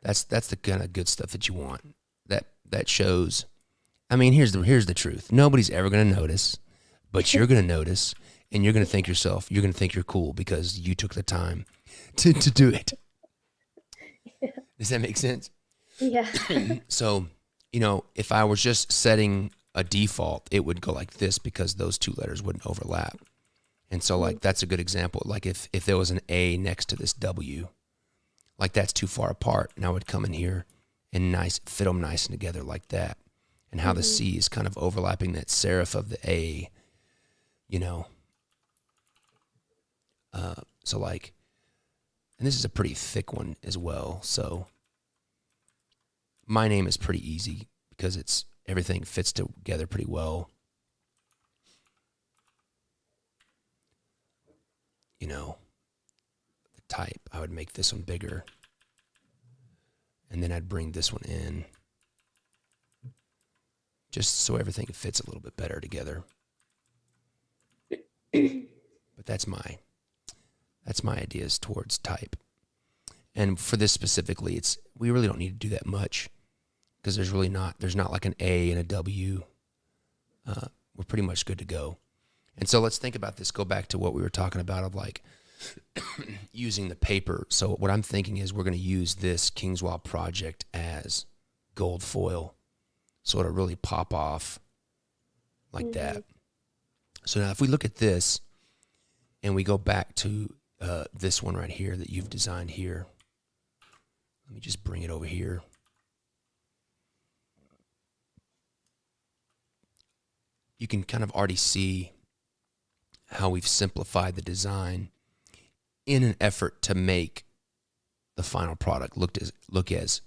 That's the kind of good stuff that you want. That shows. I mean, here's the truth. Nobody's ever going to notice, but you're going to notice, and you're going to think you're cool because you took the time to do it. Yeah. Does that make sense? Yeah. So, if I was just setting a default, it would go like this because those two letters wouldn't overlap. And so that's a good example. If there was an A next to this W, that's too far apart. And I would come in here and fit them nice and together like that. And how the C is kind of overlapping that serif of the A, and this is a pretty thick one as well. So my name is pretty easy because everything fits together pretty well. The type, I would make this one bigger. And then I'd bring this one in just so everything fits a little bit better together. But that's my ideas towards type. And for this specifically, we really don't need to do that much because there's not like an A and a W. We're pretty much good to go. And so let's think about this. Go back to what we were talking about of using the paper. So what I'm thinking is we're going to use this Kingswell project as gold foil. So it'll really pop off like that. So now if we look at this and we go back to this one right here that you've designed here. Let me just bring it over here. You can kind of already see how we've simplified the design in an effort to make the final product look as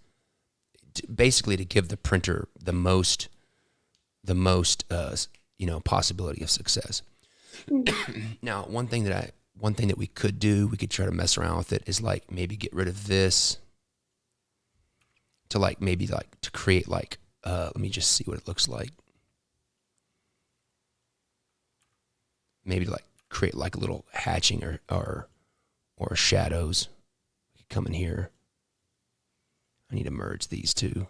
basically to give the printer the most possibility of success. Now, one thing that we could do, we could try to mess around with it, is maybe get rid of this to to create let me just see what it looks like. Maybe create a little hatching or shadows. Come in here. I need to merge these two.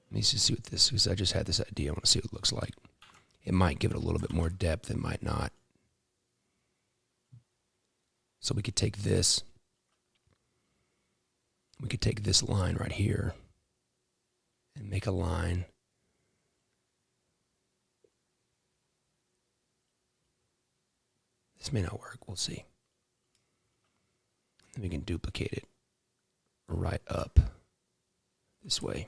Let me just see what this, because I just had this idea. I want to see what it looks like. It might give it a little bit more depth. It might not. So we could take this. We could take this line right here and make a line This may not work. We'll see. We can duplicate it right up this way.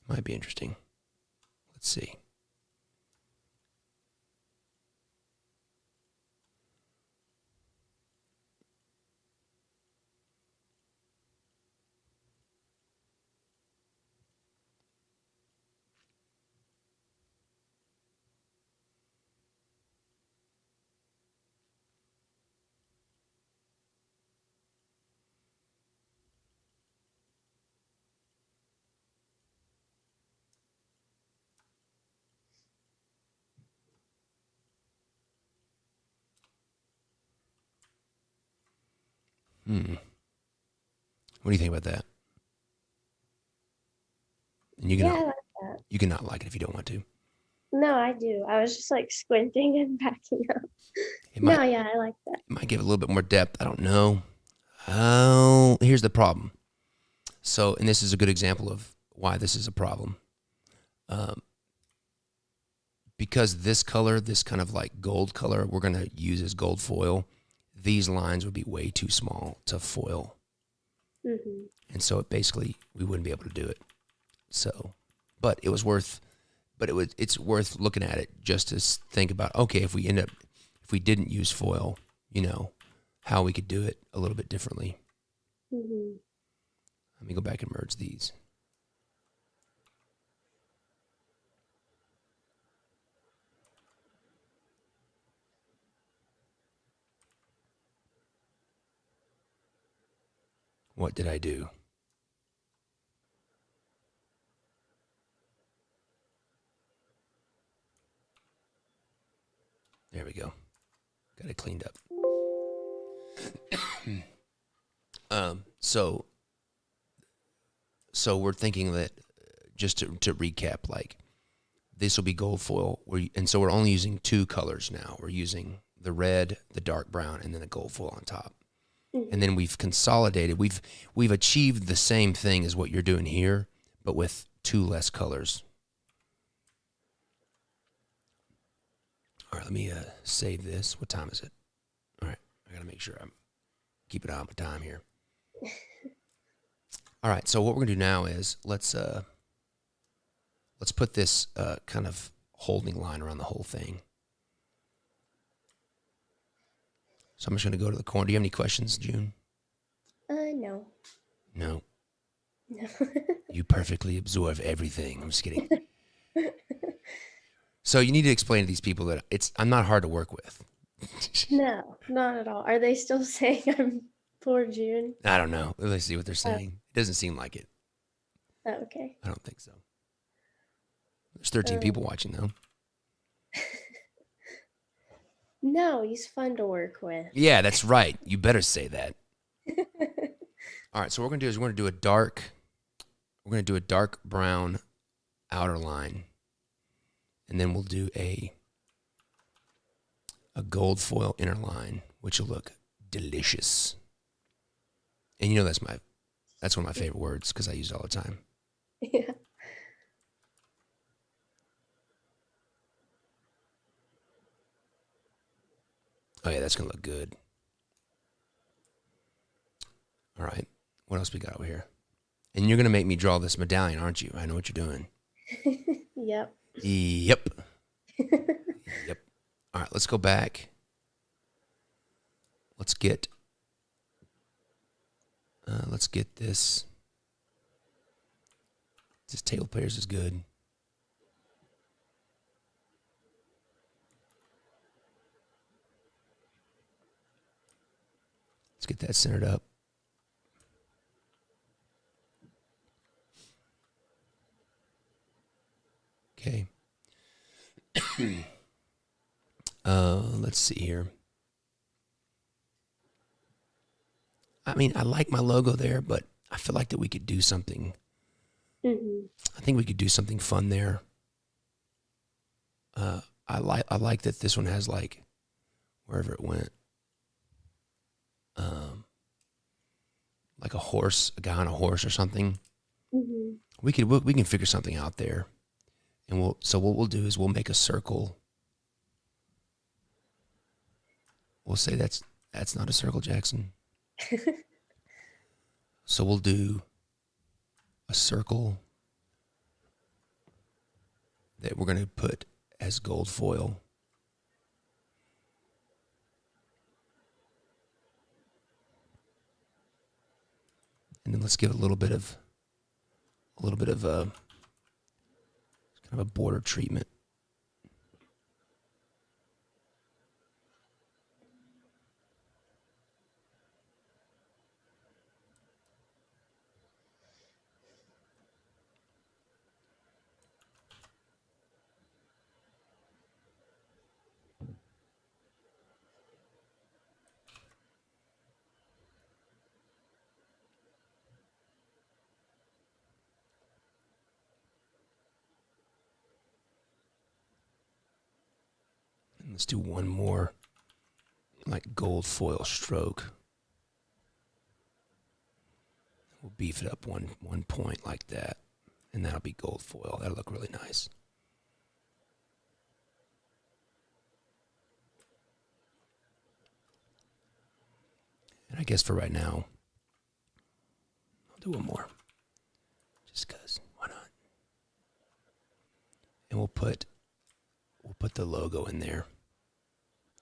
Might be interesting. Let's see. What do you think about that? And Yeah, I like that. you can not like it if you don't want to. No, I do. I was just like squinting and backing up. It might, No, yeah, I like that. it might give it a little bit more depth. I don't know. Oh, here's the problem. So, and this is a good example of why this is a problem. Because this color, this kind of like gold color, we're going to use as gold foil. These lines would be way too small to foil. Mm-hmm. And so it basically, we wouldn't be able to do it. So, but it's worth looking at it just to think about, okay, if we didn't use foil, how we could do it a little bit differently. Mm-hmm. Let me go back and merge these. What did I do? There we go. Got it cleaned up. So we're thinking that just to recap, like this will be gold foil, and so we're only using 2 colors now. We're using the red, the dark brown, and then the gold foil on top. Mm-hmm. And then we've consolidated. We've achieved the same thing as what you're doing here, but with 2 less colors. All right, let me save this. What time is it? All right, I got to make sure I'm keeping on my time here. All right, so what we're going to do now is let's put this kind of holding line around the whole thing. So I'm just going to go to the corner. Do you have any questions, June? No. No. No. You perfectly absorb everything. I'm just kidding. So you need to explain to these people that I'm not hard to work with. No, not at all. Are they still saying I'm poor June? I don't know. Let's see what they're saying. It doesn't seem like it. Oh, okay. I don't think so. There's 13 people watching, though. No, he's fun to work with. Yeah, that's right. You better say that. All right, so what we're going to do is we're going to do a dark brown outer line. And then we'll do a gold foil inner line, which will look delicious. And that's one of my favorite words because I use it all the time. Yeah. Oh yeah, that's gonna look good. All right, what else we got over here? And you're gonna make me draw this medallion, aren't you? I know what you're doing. Yep. Yep. Yep. All right, let's go back. Let's get this. This table players is good. Let's get that centered up. Okay. Let's see here. I mean, I like my logo there, but I feel like that we could do something. Mm-hmm. I think we could do something fun there. I like that this one has like wherever it went, like a guy on a horse or something. Mm-hmm. We can figure something out there, and what we'll do is we'll make a circle We'll say that's not a circle, Jackson. So we'll do a circle that we're going to put as gold foil. And then let's give it a little bit of kind of a border treatment. And let's do one more like gold foil stroke. We'll beef it up one point like that, and that'll be gold foil. That'll look really nice. And I guess for right now, I'll do one more. Just because, why not? And we'll put the logo in there.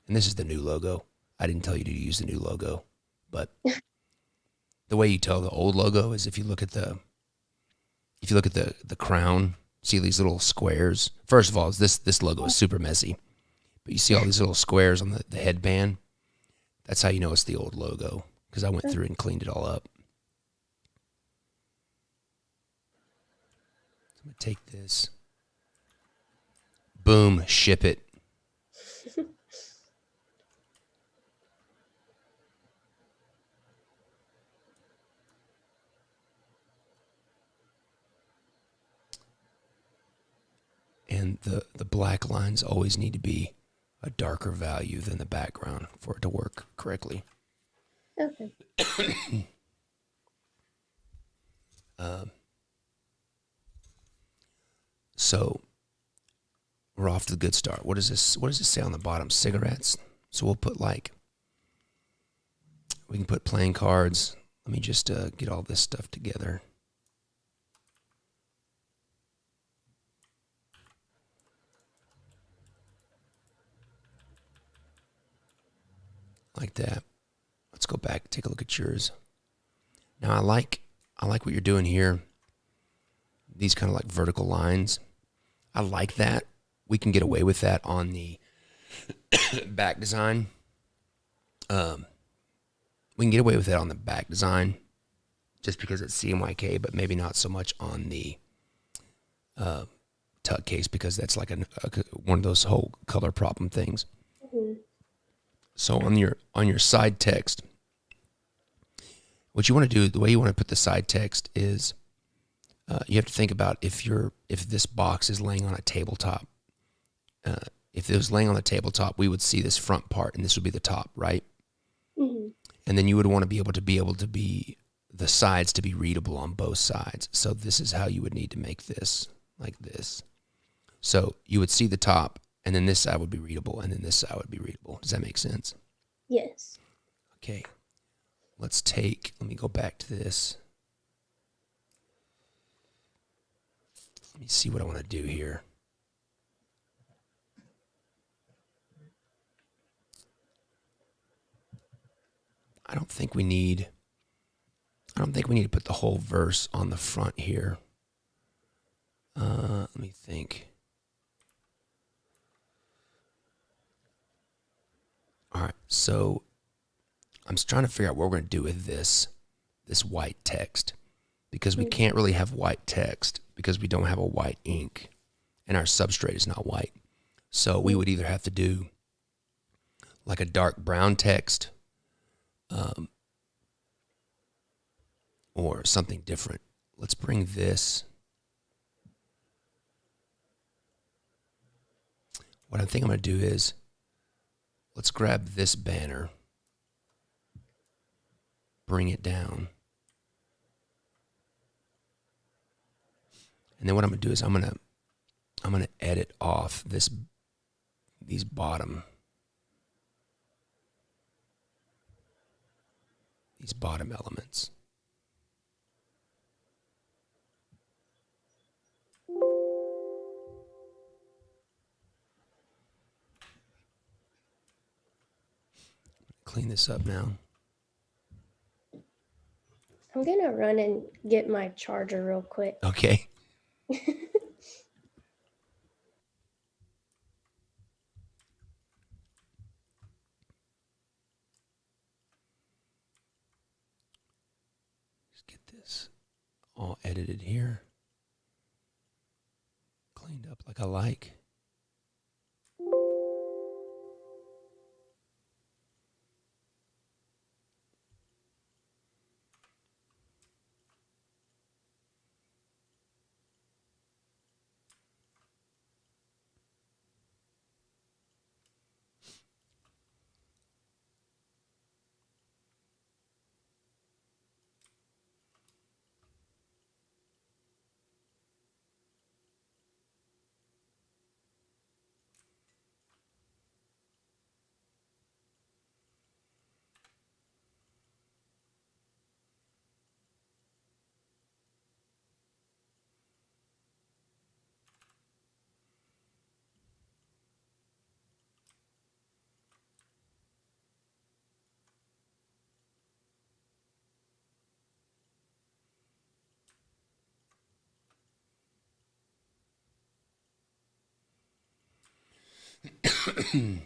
And this is the new logo. I didn't tell you to use the new logo, but the way you tell the old logo is if you look at the crown, see these little squares. First of all, this logo is super messy, but you see all these little squares on the headband. That's how you know it's the old logo, because I went through and cleaned it all up. So I'm gonna take this. Boom, ship it. And the black lines always need to be a darker value than the background for it to work correctly. Okay. So we're off to the good start. What does this say on the bottom? Cigarettes. So we'll put we can put playing cards. Let me just get all this stuff together. Like that. Let's go back and take a look at yours. Now I like what you're doing here. These kind of like vertical lines. I like that. We can get away with that on the back design. We can get away with that on the back design just because it's CMYK, but maybe not so much on the tuck case because that's like one of those whole color problem things. Mm-hmm. So on your side text, what you want to do, the way you want to put the side text is you have to think about if this box is laying on a tabletop. If it was laying on the tabletop, we would see this front part, and this would be the top, right? Mm-hmm. And then you would want to be able to be the sides to be readable on both sides. So this is how you would need to make this like this. So you would see the top, and then this side would be readable, and then this side would be readable. Does that make sense? Yes. Okay. Let me go back to this. Let me see what I want to do here. I don't think we need to put the whole verse on the front here. Let me think. All right, so I'm just trying to figure out what we're going to do with this white text, because we can't really have white text because we don't have a white ink and our substrate is not white. So we would either have to do like a dark brown text or something different. Let's bring this. What I think I'm going to do is let's grab this banner, bring it down. And then what I'm going to do is I'm going to edit off these bottom. these bottom elements. Clean this up now. I'm gonna run and get my charger real quick. Okay. Let's get this all edited here. Cleaned up like I like. Bring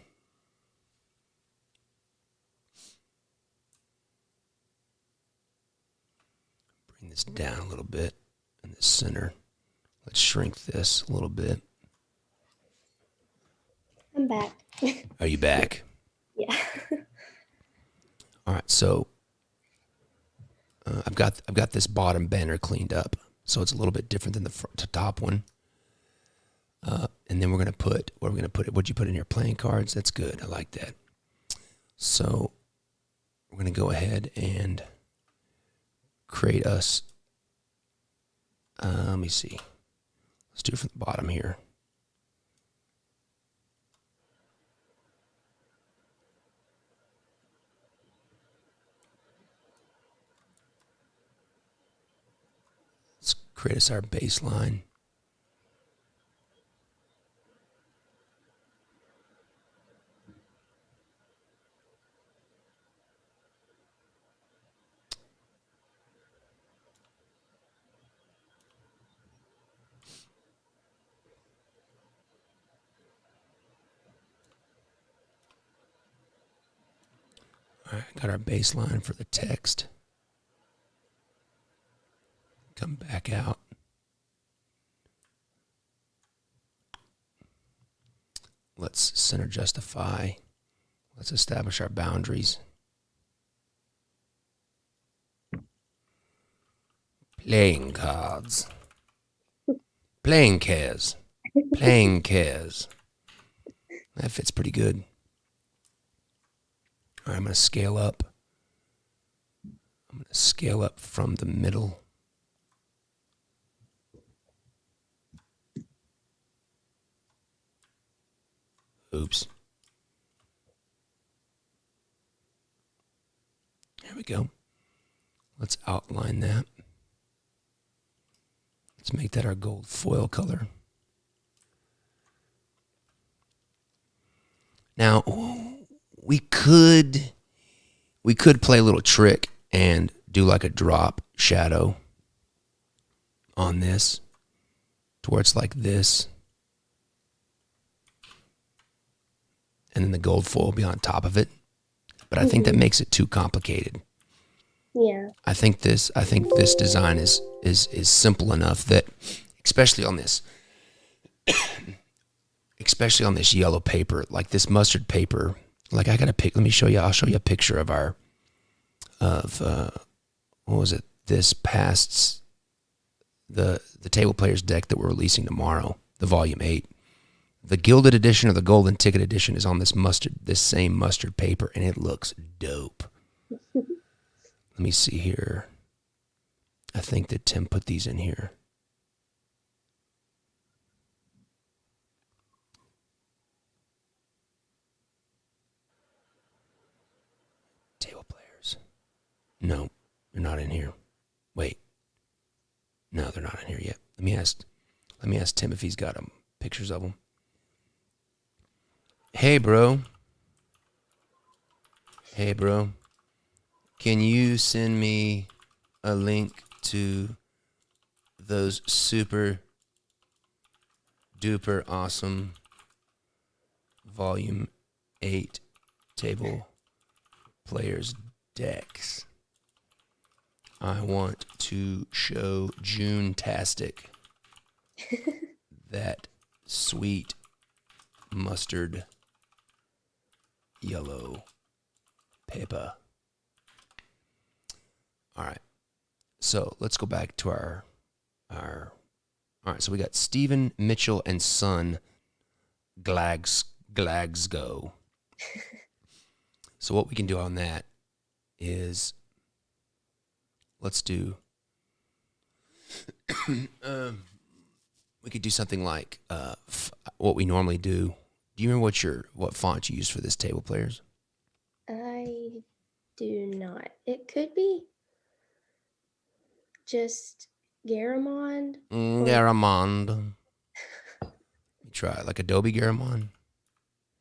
this down a little bit in the center. Let's shrink this a little bit. I'm back. Are you back? Yeah. All right, so I've got this bottom banner cleaned up, so it's a little bit different than the top one. And then we're gonna put what'd you put in here? Playing cards. That's good. I like that. So we're gonna go ahead and create us. Let me see. Let's do it from the bottom here. Let's create us our baseline. All right, got our baseline for the text. Come back out. Let's center justify. Let's establish our boundaries. Playing cards. Playing cares. Playing cares. That fits pretty good. All right, I'm going to scale up. I'm going to scale up from the middle. Oops. There we go. Let's outline that. Let's make that our gold foil color. Now, we could play a little trick and do like a drop shadow on this to where it's like this. And then the gold foil will be on top of it. But I think that makes it too complicated. Yeah. I think this design is simple enough that, especially on this yellow paper, like this mustard paper, like I got a pic. Let me show you. I'll show you a picture of what was it? This past the table players deck that we're releasing tomorrow, the volume 8. The gilded edition or the golden ticket edition is on this same mustard paper, and it looks dope. Let me see here. I think that Tim put these in here. Table players. No, they're not in here. Wait. No, they're not in here yet. Let me ask Tim if he's got pictures of them. Hey, bro. Hey, bro. Can you send me a link to those super duper awesome Volume 8 table players decks? I want to show June-tastic that sweet mustard yellow paper. All right. So let's go back to our all right, so we got Stephen Mitchell and Son Glasgow. So what we can do on that is let's do we could do something like what we normally do. Do you remember what font you used for this table, players? I do not. It could be just Garamond. Garamond. Try it, like Adobe Garamond.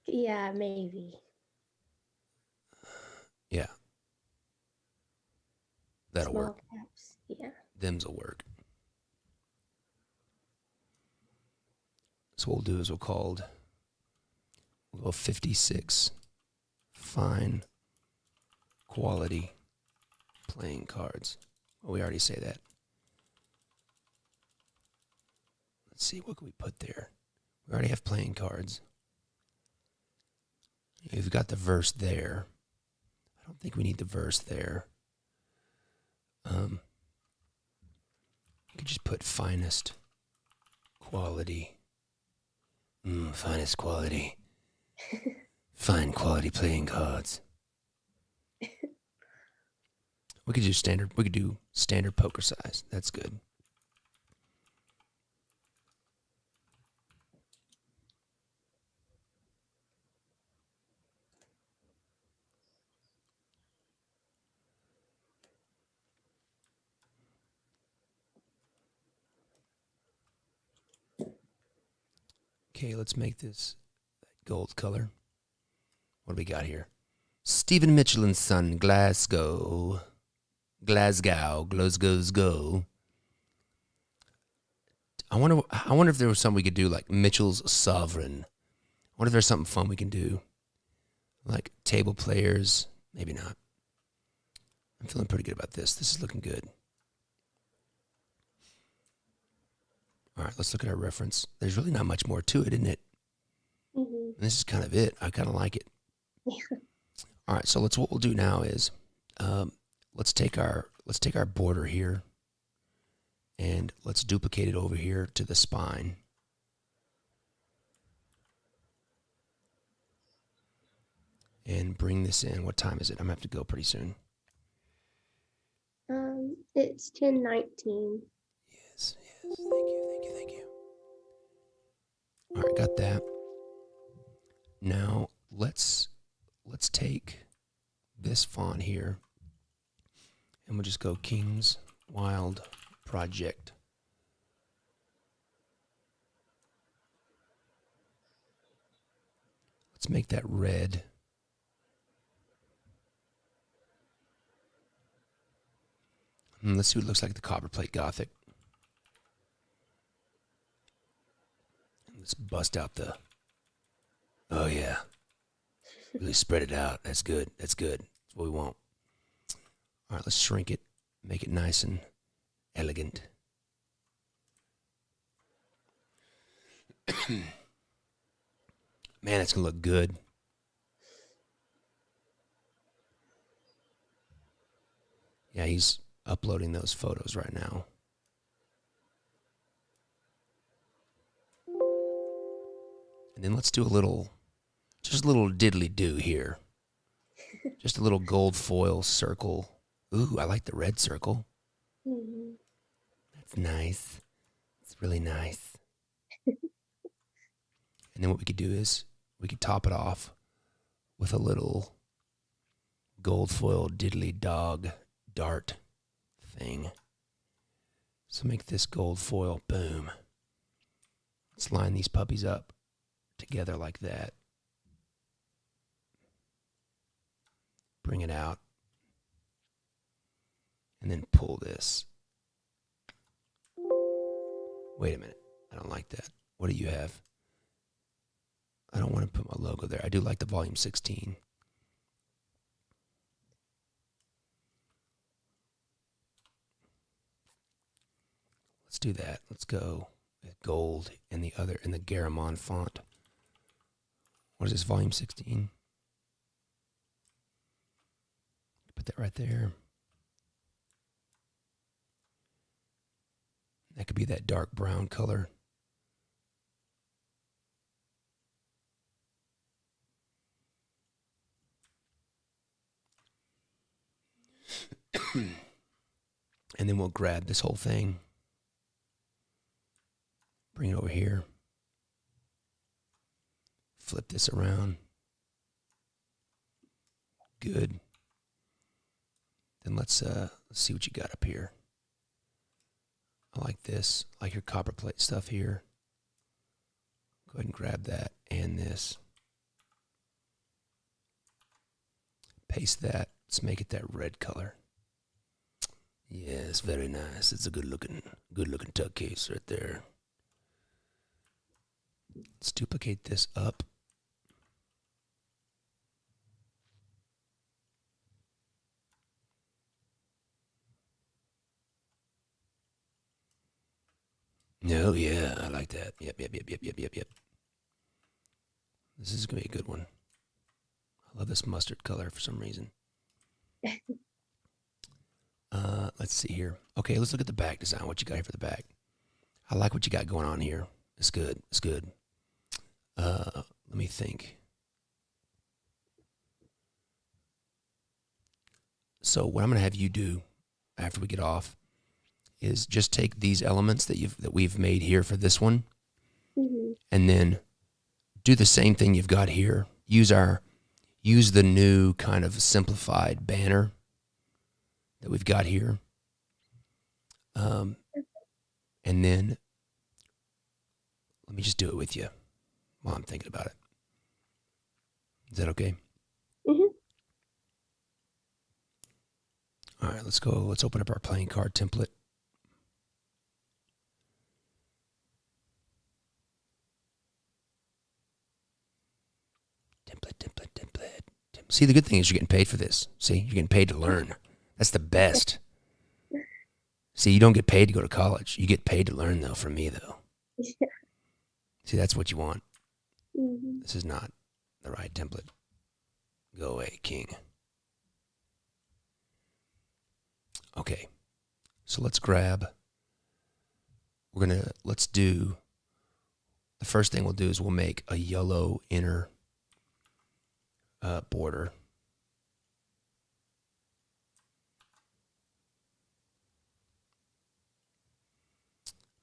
Yeah, maybe. Yeah. That'll Small work. caps. Yeah. Thems'll work. So what we'll do is we'll go 56 fine quality playing cards. Well, we already say that. Let's see, what can we put there? We already have playing cards. We've got the verse there. I don't think we need the verse there. You could just put finest quality. Finest quality. Fine quality playing cards. We could do standard poker size. That's good. Okay, let's make this gold color. What do we got here? Stephen Mitchell and Son, Glasgow. Go. I wonder if there was something we could do like Mitchell's Sovereign. I wonder if there's something fun we can do. Like table players. Maybe not. I'm feeling pretty good about this. This is looking good. All right, let's look at our reference. There's really not much more to it, isn't it? Mm-hmm. And this is kind of it. I kind of like it. Yeah. All right, so what we'll do now is let's take our border here and let's duplicate it over here to the spine. And bring this in. What time is it? I'm gonna have to go pretty soon. It's 10:19. Yes. Thank you. All right, got that. Now let's take this font here and we'll just go King's Wild Project. Let's make that red. Let's see what it looks like at the Copperplate Gothic. Let's bust out the... Oh, yeah. Really spread it out. That's good. That's what we want. All right, let's shrink it. Make it nice and elegant. Man, it's going to look good. Yeah, he's uploading those photos right now. And then let's do just a little diddly-do here. Just a little gold foil circle. Ooh, I like the red circle. Mm-hmm. That's nice. It's really nice. And then what we could do is we could top it off with a little gold foil diddly dog dart thing. So make this gold foil, boom. Let's line these puppies up together like that. Bring it out. And then pull this. Wait a minute. I don't like that. What do you have? I don't want to put my logo there. I do like the volume 16. Let's do that. Let's go with gold and the other in the Garamond font. What is this, volume 16? Put that right there. That could be that dark brown color. And then we'll grab this whole thing. Bring it over here. Flip this around. Good. Then let's see what you got up here. I like this. I like your copper plate stuff here. Go ahead and grab that and this. Paste that. Let's make it that red color. Yes, very nice. It's a good looking tuck case right there. Let's duplicate this up. No, yeah, I like that. Yep. This is going to be a good one. I love this mustard color for some reason. Let's see here. Okay, let's look at the back design. What you got here for the back? I like what you got going on here. It's good. It's good. Let me think. So what I'm going to have you do after we get off is just take these elements that we've made here for this one, and then do the same thing you've got here. Use the new kind of simplified banner that we've got here, and then let me just do it with you while I'm thinking about it. Is that okay? All right, let's go. Let's open up our playing card template. Template. See, the good thing is you're getting paid for this. See, you're getting paid to learn. That's the best. See, you don't get paid to go to college. You get paid to learn, though, from me, though. Yeah. See, that's what you want. This is not the right template. Go away, king. Okay, so let's do, the first thing we'll do is we'll make a yellow inner border.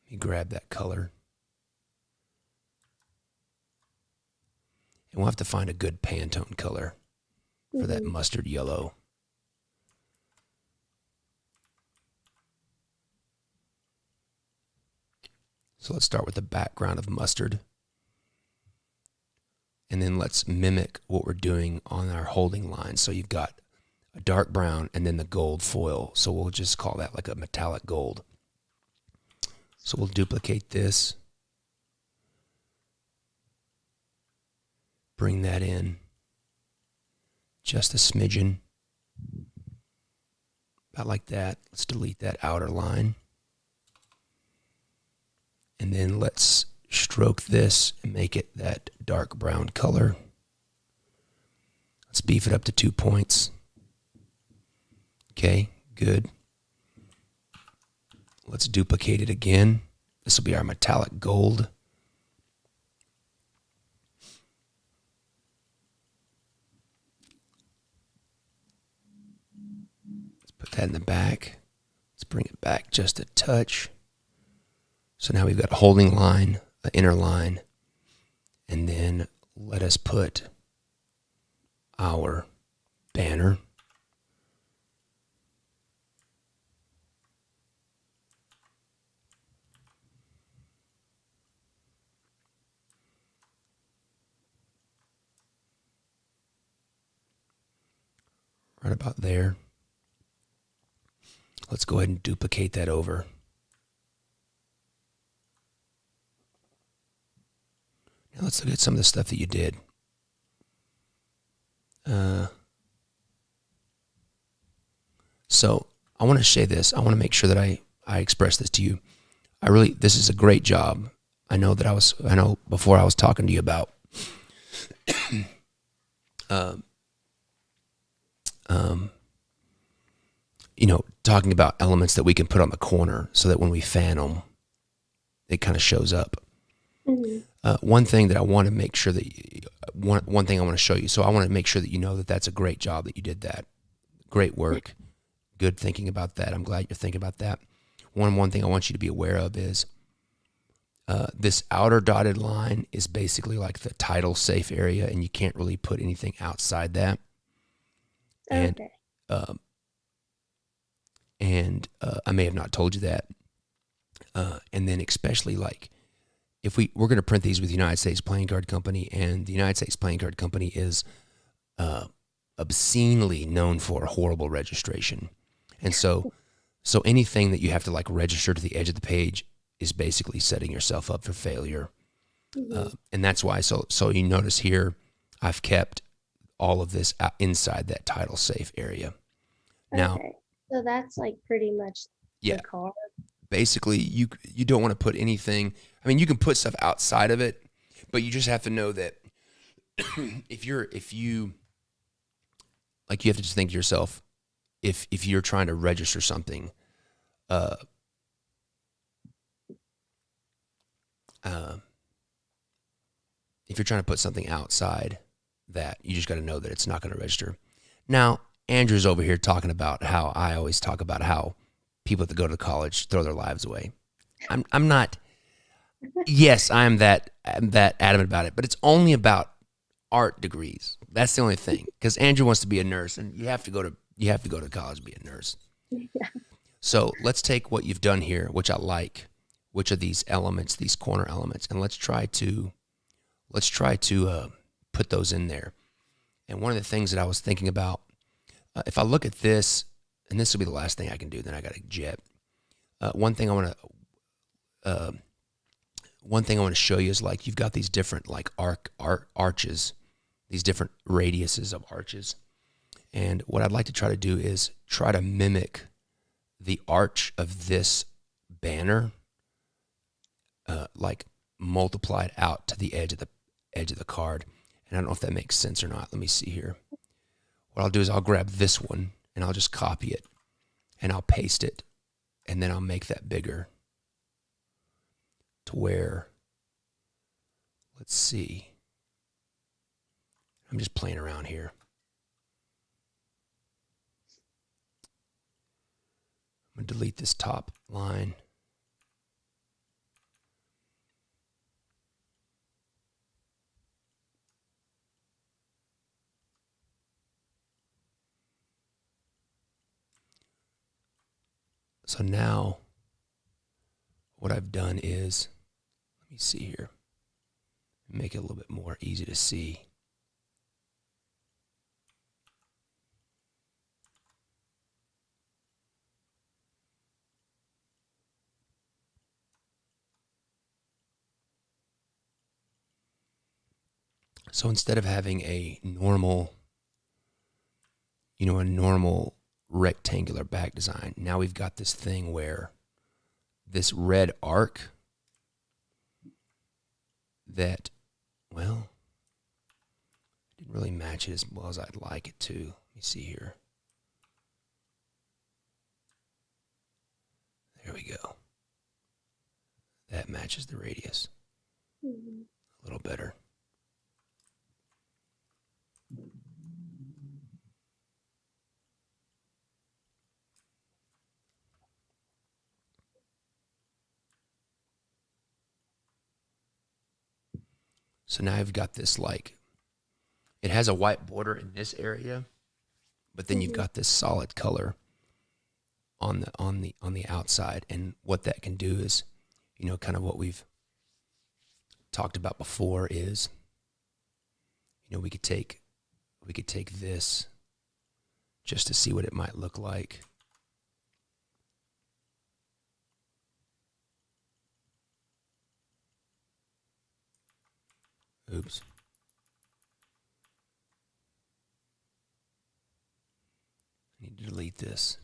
Let me grab that color. And we'll have to find a good Pantone color for that mustard yellow. So let's start with the background of mustard. And then let's mimic what we're doing on our holding line. So you've got a dark brown and then the gold foil. So we'll just call that like a metallic gold. So we'll duplicate this. Bring that in just a smidgen. About like that. Let's delete that outer line. And then let's stroke this and make it that dark brown color. Let's beef it up to 2 points. Okay, good. Let's duplicate it again. This will be our metallic gold. Let's put that in the back. Let's bring it back just a touch. So now we've got a holding line, an inner line, and then let us put our banner right about there. Let's go ahead and duplicate that over. Now let's look at some of the stuff that you did. So I want to say this. I want to make sure that I express this to you. This is a great job. I know before I was talking to you about talking about elements that we can put on the corner so that when we fan them, it kind of shows up. Mhm. One thing that I want to make sure that one thing I want to show you. So I want to make sure that you know that that's a great job that you did that. Great work. Good thinking about that. I'm glad you're thinking about that. One thing I want you to be aware of is this outer dotted line is basically like the title safe area, and you can't really put anything outside that. And Okay. I may have not told you that. And then especially like if we're going to print these with the United States Playing Card Company, and the United States Playing Card Company is obscenely known for horrible registration. And so anything that you have to like register to the edge of the page is basically setting yourself up for failure. And that's why, so you notice here, I've kept all of this inside that title safe area. Now, Okay. So that's like pretty much yeah, the card. basically you don't want to put anything. I mean, you can put stuff outside of it, but you just have to know that if you like, you have to just think to yourself, if you're trying to register something, if you're trying to put something outside that, you just got to know that it's not going to register. Now, Andrew's over here talking about how I always talk about how people that go to college throw their lives away. I'm not. Yes, I'm that adamant about it, but it's only about art degrees. That's the only thing. Because Andrew wants to be a nurse, and you have to go to college to be a nurse. Yeah. So let's take what you've done here, which I like, which are these elements, these corner elements, and let's try to put those in there. And one of the things that I was thinking about, if I look at this, and this will be the last thing I can do, then I got to jet. One thing I want to show you is like you've got these different like arches, these different radiuses of arches. And what I'd like to try to do is try to mimic the arch of this banner, like multiplied out to the edge of the card. And I don't know if that makes sense or not. Let me see here. What I'll do is I'll grab this one and I'll just copy it and I'll paste it, and then I'll make that bigger to where, let's see. I'm just playing around here. I'm going to delete this top line. So now what I've done is, let me see here, make it a little bit more easy to see. So instead of having a normal rectangular back design, now we've got this thing where this red arc that, well, didn't really match it as well as I'd like it to. Let me see here. There we go. That matches the radius a little better. So now I've got this, like, it has a white border in this area, but then you've got this solid color on the outside. And what that can do is, kind of what we've talked about before is, we could take this, just to see what it might look like. Oops. I need to delete this.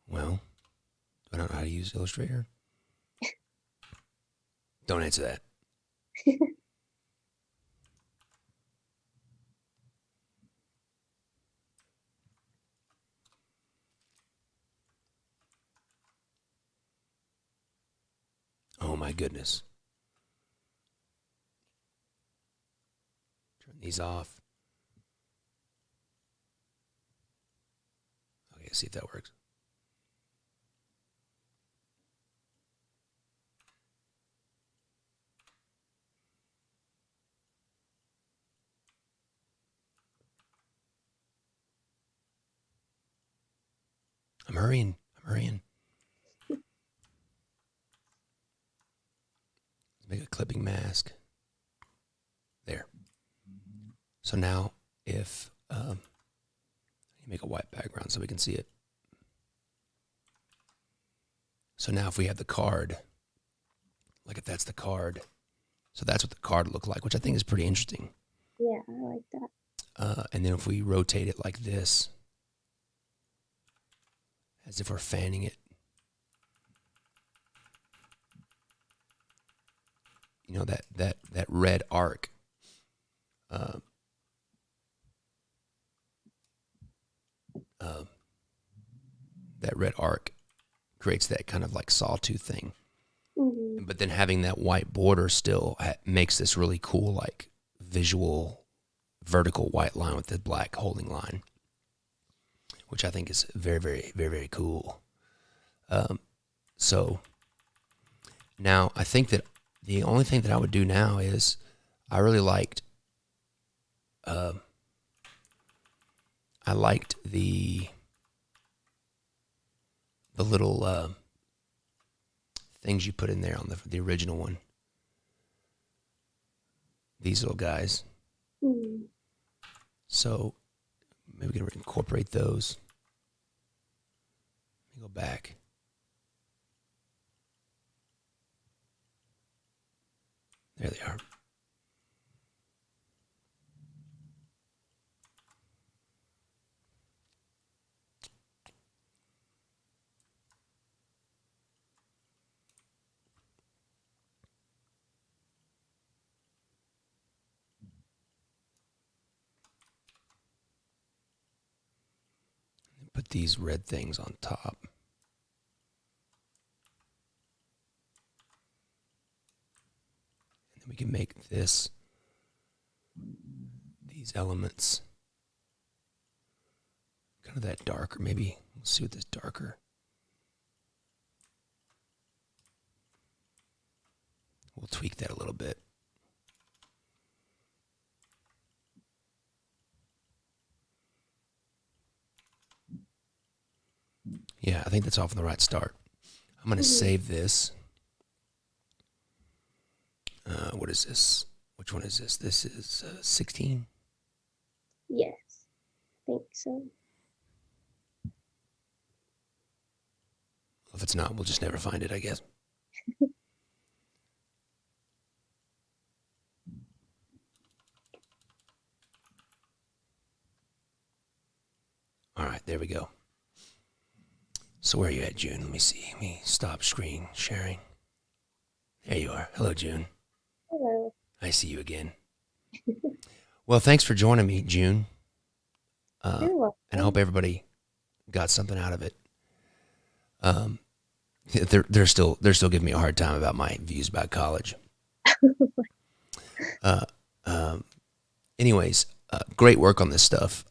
Well, I don't know how to use Illustrator. Don't answer that. Oh my goodness. Turn these off. Okay, see if that works. I'm hurrying. Let's make a clipping mask. There. So now if you make a white background so we can see it. So now if we have the card, like if that's the card, so that's what the card looked like, which I think is pretty interesting. Yeah, I like that. And then if we rotate it like this, as if we're fanning it, you know, that red arc. That red arc creates that kind of like sawtooth thing. Mm-hmm. But then having that white border still makes this really cool, like visual vertical white line with the black holding line, which I think is very, very, very, very cool. So now I think that the only thing that I would do now is I really liked, I liked the little things you put in there on the original one. These little guys. Mm-hmm. So maybe we can incorporate those. Let me go back. There they are. Put these red things on top. And then we can make these elements kind of that darker. Maybe let's see what this darker. We'll tweak that a little bit. Yeah, I think that's off on the right start. I'm going to save this. What is this? Which one is this? This is 16? Yes, I think so. If it's not, we'll just never find it, I guess. All right, there we go. So where are you at, June? Let me see. Let me stop screen sharing. There you are. Hello, June. Hello. I see you again. Well, thanks for joining me, June. You're welcome. And I hope everybody got something out of it. They're still giving me a hard time about my views about college. Anyways, great work on this stuff.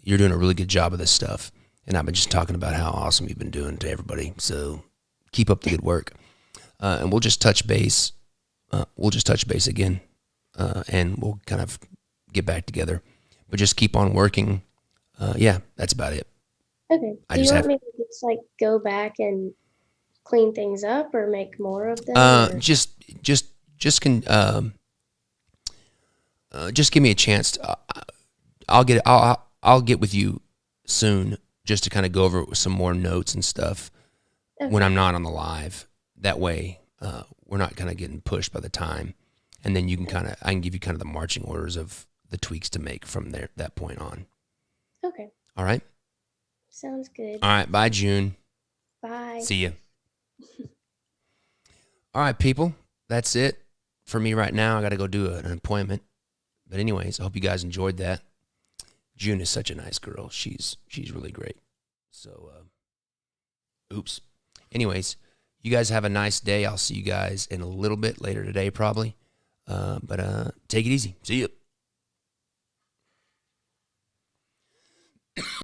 You're doing a really good job of this stuff. And I've been just talking about how awesome you've been doing to everybody. So keep up the good work. And we'll just touch base. Again. And we'll kind of get back together. But just keep on working. Yeah, that's about it. Okay. I Do you just want have me to just like go back and clean things up or make more of them or just just can just give me a chance. I'll get with you soon just to kind of go over some more notes and stuff when okay. I'm not on the live. That way, we're not kind of getting pushed by the time, and then you can I can give you kind of the marching orders of the tweaks to make from there that point on. Okay. All right. Sounds good. All right. Bye, June. Bye. See you. All right, people. That's it for me right now. I got to go do an appointment. But anyways, I hope you guys enjoyed that. June is such a nice girl. She's really great. So, oops. Anyways, you guys have a nice day. I'll see you guys in a little bit later today, probably. But take it easy. See you.